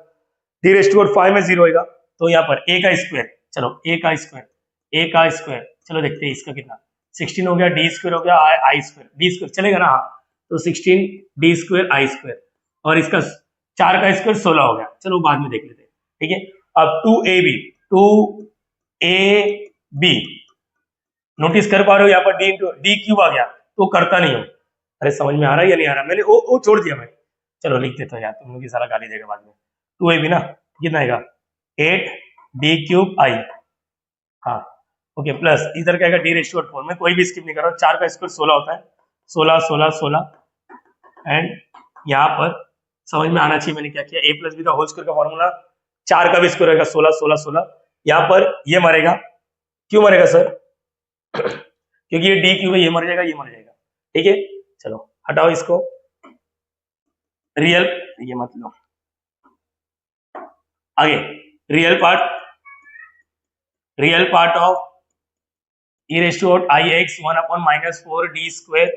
डी रेज़ टू 5 में 0 होगा। तो यहाँ पर a का स्क्वायर, चलो a का स्क्वायर चलो देखते हैं इसका कितना 16 हो गया, डी स्क्वायर हो गया, आई स्क्वायर, डी स्क्वायर चलेगा ना, हाँ तो 16 डी स्क्वायर आई स्क्वायर, और इसका 4 का स्क्वायर 16 हो गया। चलो बाद में देख लेते हैं, ठीक है। अब 2ab नोटिस कर पा रहे हो यहाँ पर डी क्यूब आ गया तो करता नहीं हो। अरे समझ में आ रहा है या नहीं आ रहा, मैंने ओ छोड़ दिया मैं। चलो लिख देता हूँ यार, तुम लोग की सारा गाली देगा बाद में। 2ab ना कितना आएगा 8 डी क्यूब आई, हाँ ओके, प्लस इधर क्या आएगा डी रेज़ टू 4 में कोई भी स्किप नहीं कर रहा हूँ, 4 का स्क्वायर 16 होता है, 16 16 16 एंड यहाँ पर समझ में आना चाहिए मैंने क्या किया, a प्लस बी का होल स्क्वायर का फॉर्मूला 4 का भी स्क्वायर रहेगा 16 16 16। यहाँ पर ये मरेगा, क्यों मरेगा सर क्योंकि ये डी क्यूब है, ये मर जाएगा, ये मर जाएगा, ठीक है। चलो हटाओ इसको, रियल ये मत लो, आगे real part of e raise to I X 1 upon -4 D square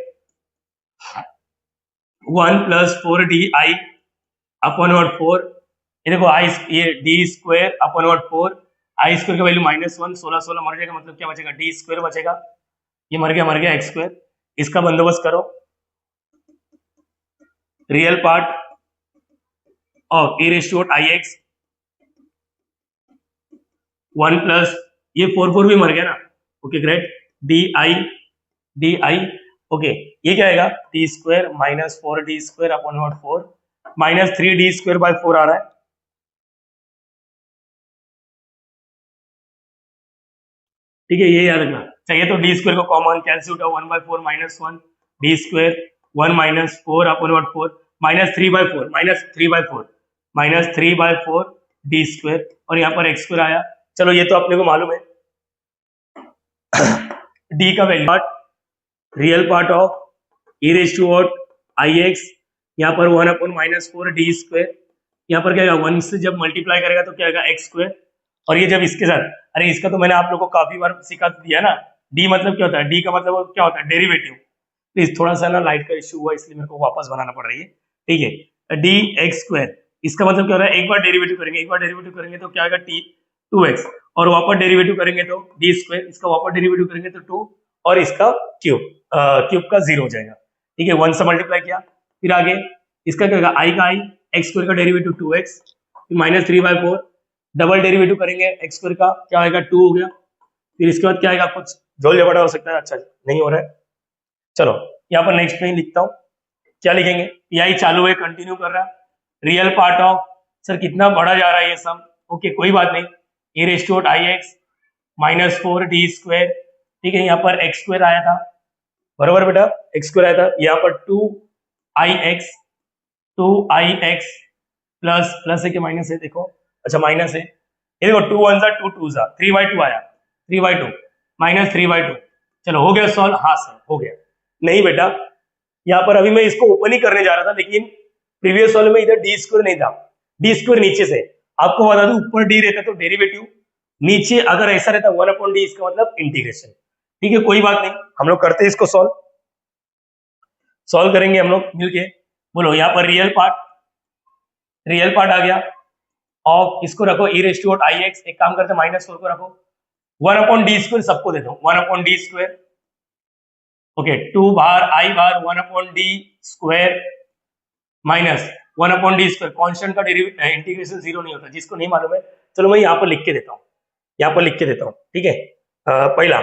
1 plus 4 D I upon 4, ये देखो आई ये D square upon 4, I square का वैल्यू -1 16 16 मर जाएगा, मतलब क्या बचेगा डी स्क्वायर बचेगा, ये मर गया एक्स स्क्वायर। इसका बंदोबस्त करो, real part of e raise to I X 1 plus ये 4 भी मर गया ना, okay great, D I okay, ये क्या आएगा D square -4 D square upon 4 -3 D square by 4 आ रहा है, ठीक है, ये याद रखना चाहिए। तो डी स्क्वायर को कॉमन कैंसिल होगा 1/4 -1 D square 1 -4 upon 4 -3/4 D square, और यहाँ पर एक्स स्क्वायर आया। चलो ये तो अपने को मालूम है डी का value, real part of e raise to I X, यहाँ पर 1 अपॉन -4 डी स्क्वायर, यहाँ पर क्या आएगा 1 से जब मल्टीप्लाई करेगा तो क्या आएगा एक्स स्क्वायर, और ये जब इसके साथ, अरे इसका तो मैंने आप लोगों को काफी बार सिखा दिया ना, डी मतलब क्या होता है, डी का मतलब क्या होता है डेरिवेटिव। प्लीज थोड़ा सा ना लाइट का इश्यू हुआ इसलिए मेरे को वापस बनाना पड़ रही है, ठीक है। डी एक्स स्क्वायर इसका मतलब क्या होता है, एक बार डेरिवेटिव करेंगे तो क्या आएगा टी 2x, और वापस डेरिवेटिव करेंगे तो डी स्क्वायर, इसका वापस डेरिवेटिव करेंगे तो 2, और इसका क्यूब का 0 हो जाएगा, ठीक है। 1 से मल्टीप्लाई किया, फिर आगे इसका क्या होगा आई का आई, एक्स स्क्वायर का डेरिवेटिव 2x, -3/4, डबल डेरिवेटिव करेंगे एक्स स्क्वायर का, क्या आएगा 2 हो गया, फिर इसके बाद क्या आएगा कुछ झोल झपटा हो सकता है, अच्छा नहीं हो रहा है। चलो यहाँ पर नेक्स्ट में लिखता हूँ, क्या लिखेंगे, पीआई चालू है कंटिन्यू कर रहा है, रियल पार्ट ऑफ, सर कितना बड़ा जा रहा है ये सब, ओके कोई बात नहीं, e raise to I X -4 D square, ठीक है, यहाँ पर एक्स स्क्वायर आया था, बराबर बेटा एक्स स्क्वायर आया था, यहाँ पर 2i x प्लस है कि माइनस है, देखो अच्छा माइनस है, ये देखो 2 1 2 2 3/2 आया, 3/2 -3/2, चलो हो गया सॉल्व, हाँ सर हो गया। नहीं बेटा यहाँ पर अभी मैं इसको ओपन ही करने जा रहा था, लेकिन प्रीवियस सॉल्व में इधर डी स्क्वायर नहीं था, डी स्क्वायर नीचे से, आपको बता दूं ऊपर डी रहता तो डेरिवेटिव, नीचे अगर ऐसा रहता 1/d, इसका मतलब इंटीग्रेशन, ठीक है कोई बात नहीं, हम लोग करते हैं इसको सॉल्व करेंगे हम लोग मिलके। बोलो यहाँ पर रियल पार्ट आ गया, और इसको रखो e raise to I X, एक काम करते -4 को रखो, 1/d स्क्वायर सबको देता हूँ, 1/d square, okay 2 bar i bar 1/d square minus 1/d square, constant का इंटीग्रेशन 0 नहीं होता, जिसको नहीं मालूम है चलो मैं यहाँ पर लिख के देता हूँ, ठीक है। पहला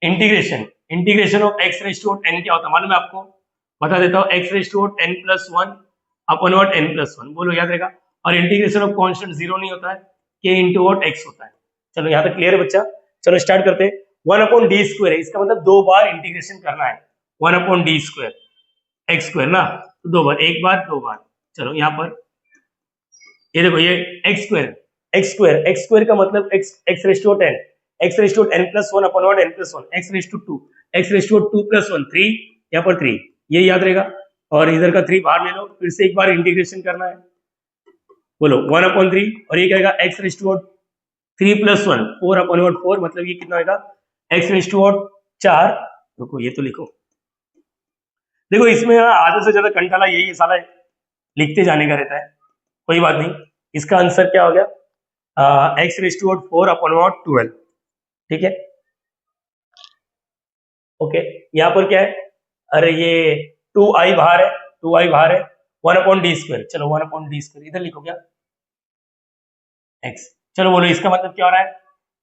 integration of x raise to n क्या होता है मालूम है आपको, बता देता हूँ, x raise to n+1 upon n+1, बोलो याद रहेगा, और इंटीग्रेशन ऑफ कांस्टेंट 0 नहीं होता है, k इंटू x होता है। चलो यहाँ तक क्लियर है बच्चा, चलो स्टार्ट करते हैं। 1/d स्क्वायर है, इसका मतलब 2 बार इंटीग्रेशन करना है, 1/d स्क्वायर एक्स स्क्वायर ना, तो 2 बार, एक बार 2 बार। चलो यहाँ पर ये देखो ये एक्स स्क्वायर का मतलब x raise to 10, x raise to n+1 upon n+1, x raise to 2, x raise to 2 + 1 3, यहाँ पर 3, ये याद रहेगा, और इधर का 3 बाहर ले लो, फिर से एक बार इंटीग्रेशन करना है, बोलो 1/3 और ये क्या आएगा एक्स रेज टू 3 + 1 4/4 मतलब ये कितना आएगा एक्स रेज टू 4। रुको ये तो लिखो, देखो इसमें आधे से ज्यादा कंटाला यही है साला, लिखते जाने का रहता है, कोई बात नहीं। इसका आंसर क्या हो गया एक्स रेज टू 4/12, ठीक है ओके। यहाँ पर क्या है, अरे ये 2i बाहर है, 2i बाहर है, 1/d², चलो 1/d² इधर लिखो क्या x। चलो बोलो इसका मतलब क्या हो रहा है,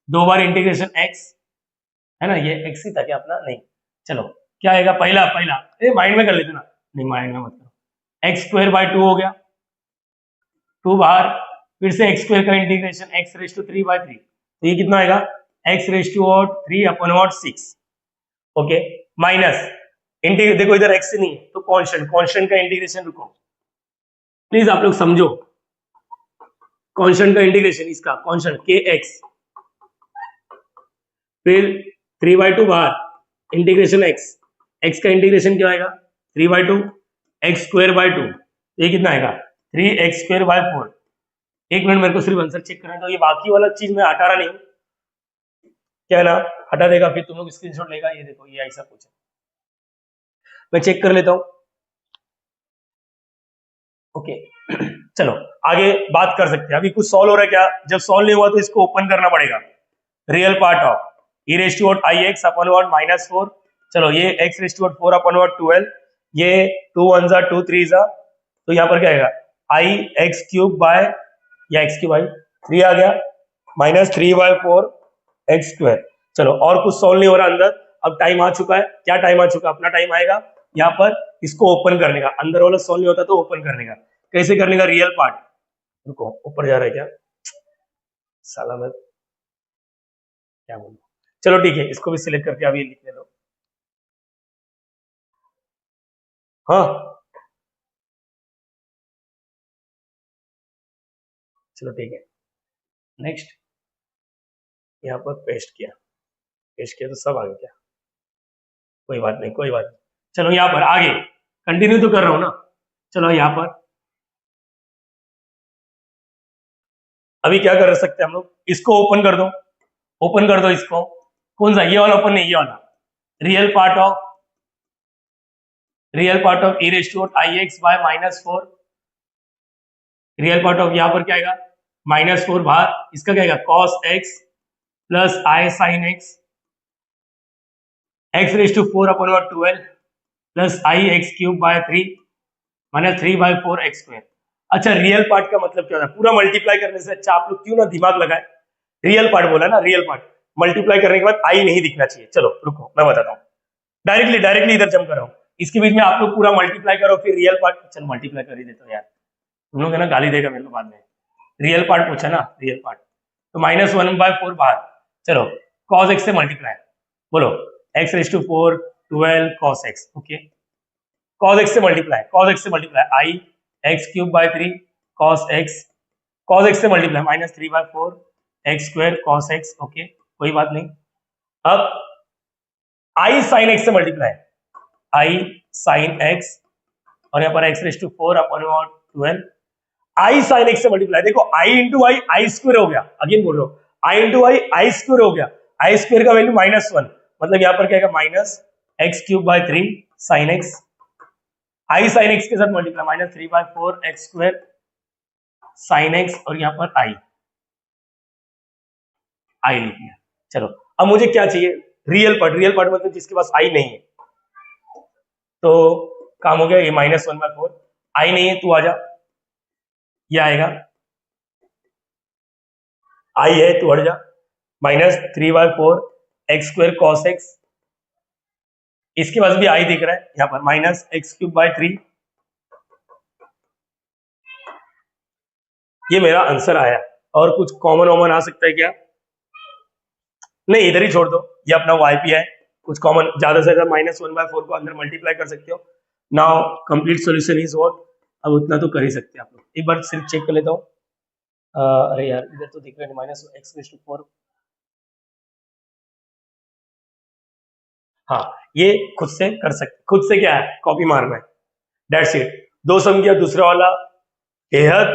2 बार इंटीग्रेशन x है ना, ये x ही था क्या अपना, नहीं चलो क्या आएगा पहला पहला, माइंड में कर लेते ना, नहीं माइंड में मत करो, x²/2 हो गया, 2 बाहर, फिर से x² का इंटीग्रेशन x⁵3/3, तो ये कितना आएगा x⁵3/6 ओके, माइनस इंटीग्रेट, देखो इधर x नहीं है तो कांस्टेंट, कांस्टेंट का इंटीग्रेशन, रुको प्लीज आप लोग समझो, कांस्टेंट का इंटीग्रेशन, इसका कांस्टेंट kx, फिर 3/2 बाहर इंटीग्रेशन x का इंटीग्रेशन क्या आएगा 3/2 x²/2, ये कितना आएगा 3x²/4। एक मिनट मेरे को सिर्फ आंसर चेक करना, तो ये बाकी वाला चीज मैं हटा रहा नहीं हूँ, क्या ना हटा देगा, फिर तुम लोग स्क्रीनशॉट लेगा, ये देखो ये ऐसा कुछ है, मैं चेक कर लेता हूँ ओके। चलो आगे बात कर सकते हैं, अभी कुछ सॉल्व हो रहा है क्या, जब सॉल्व नहीं हुआ तो इसको ओपन करना पड़ेगा, रियल पार्ट ऑफ e⁻⁻⁻⁴, चलो ये x⁴/4/12, ये 2 1 जा 2 3 जा, तो यहाँ पर क्या आएगा i(x³) या x³ 3 आ गया -3/4 x²। चलो और कुछ सॉल्व नहीं हो रहा अंदर, अब टाइम आ चुका है, क्या टाइम आ चुका, अपना टाइम आएगा यहाँ पर इसको ओपन करने का, अंदर वाला सॉल्व नहीं होता तो ओपन करने का, कैसे करने का, रियल पार्ट, रुको ऊपर जा रहा है क्या साला, मैं क्या बोलूं, चलो ठीक है इसको भी सिलेक्ट करके अभी लिखने दो, हाँ चलो ठीक है नेक्स्ट, यहाँ पर पेस्ट किया तो सब आ गया क्या, कोई बात नहीं कोई बात नहीं, चलो यहाँ पर आगे कंटिन्यू तो कर रहा हूं ना, चलो यहाँ पर अभी क्या कर सकते हैं हम लोग, इसको ओपन कर दो, ओपन कर दो इसको, कौन सा, ये वाला ओपन नहीं, ये वाला real part of e⁻⁻⁻⁴, real part of यहाँ पर क्या आएगा -4 बाहर, इसका क्या आएगा cos x plus i sin x, x⁴/12 plus i(x³/3 -3/4 x²। अच्छा रियल पार्ट का मतलब क्या होता है, पूरा मल्टीप्लाई करने से अच्छा आप लोग क्यों ना दिमाग लगाए, रियल पार्ट बोला ना, रियल पार्ट मल्टीप्लाई करने के बाद आई नहीं दिखना चाहिए, चलो रुको मैं बताता हूँ, डायरेक्टली इधर जंप कर रहा हूँ, इसके बीच में आप लोग पूरा मल्टीप्लाई करो फिर रियल पार्ट, चलो मल्टीप्लाई कर ही देता हूँ यार, तुम लोग है ना गाली देगा मेरे को बाद में, रियल पार्ट पूछा ना, रियल पार्ट, तो -1/4 बाहर, चलो cos x से मल्टीप्लाई, बोलो x⁴ 12 cos x, okay cos x से multiply i(x³/3 cos x, cos x से multiply -3/4 x² cos x, okay कोई बात नहीं। अब i sin x से मल्टीप्लाई i sin x, और यहाँ पर x⁴/12 i sin x से मल्टीप्लाई, देखो i इंटू आई i² हो गया, अगेन बोल रहा हूँ i इंटू आई i² हो गया, i² का वैल्यू -1, मतलब यहाँ पर क्या आएगा -x³/3 sin x, i sin x के साथ मल्टीप्लाई -3/4 x² sin x, और यहाँ पर i लिख दिया। चलो अब मुझे क्या चाहिए, रियल पार्ट मतलब जिसके पास i नहीं है, तो काम हो गया, ये -1/4, i नहीं है तू आ जा, ये आएगा i है तू हट जा, -3/4 x² cos x, इसके पास भी i दिख रहा है यहाँ पर -x³/3, ये मेरा आंसर आया, और कुछ कॉमन आ सकता है क्या, नहीं इधर ही छोड़ दो, ये अपना YP है, कुछ कॉमन ज्यादा से ज्यादा -1/4 को अंदर मल्टीप्लाई कर सकते हो, now complete solution is what, अब उतना तो कर ही सकते हैं आप लोग, एक बार सिर्फ चेक कर लेता हूँ, अरे यार इधर तो दिख रहा है -x⁴, हाँ ये खुद से कर सकते, खुद से क्या है कॉपी मारना है, दैट्स इट, दो सम किया दूसरा वाला बेहद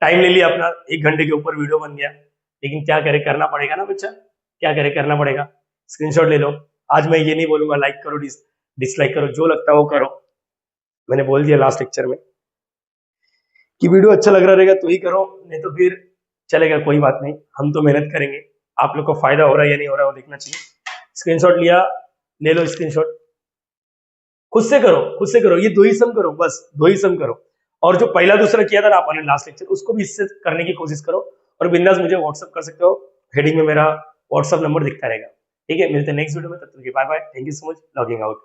टाइम ले लिया अपना, 1 घंटे के ऊपर वीडियो बन गया, लेकिन क्या करे, करना पड़ेगा ना बच्चा, क्या करे, करना पड़ेगा। स्क्रीनशॉट ले लो। आज मैं ये नहीं बोलूंगा लाइक करो डिसलाइक करो, जो लगता है वो करो। मैंने बोल दिया लास्ट लेक्चर में कि वीडियो अच्छा लग रहा रहेगा तो ही करो, नहीं तो फिर चलेगा, कोई बात नहीं, हम तो मेहनत करेंगे। आप लोग को फायदा हो रहा है या नहीं हो रहा है वो देखना चाहिए। स्क्रीनशॉट लिया, ले लो स्क्रीनशॉट, खुद से करो, खुद से करो, ये 2 ही सम करो, बस 2 ही सम करो। और जो पहला दूसरा किया था ना आपने लास्ट लेक्चर, उसको भी इससे करने की कोशिश करो। और बिंदास मुझे व्हाट्सअप कर सकते हो, हेडिंग में मेरा व्हाट्सअप नंबर दिखता रहेगा। ठीक है, मिलते हैं नेक्स्ट वीडियो में, तब तक के bye bye, thank you so much, logging out.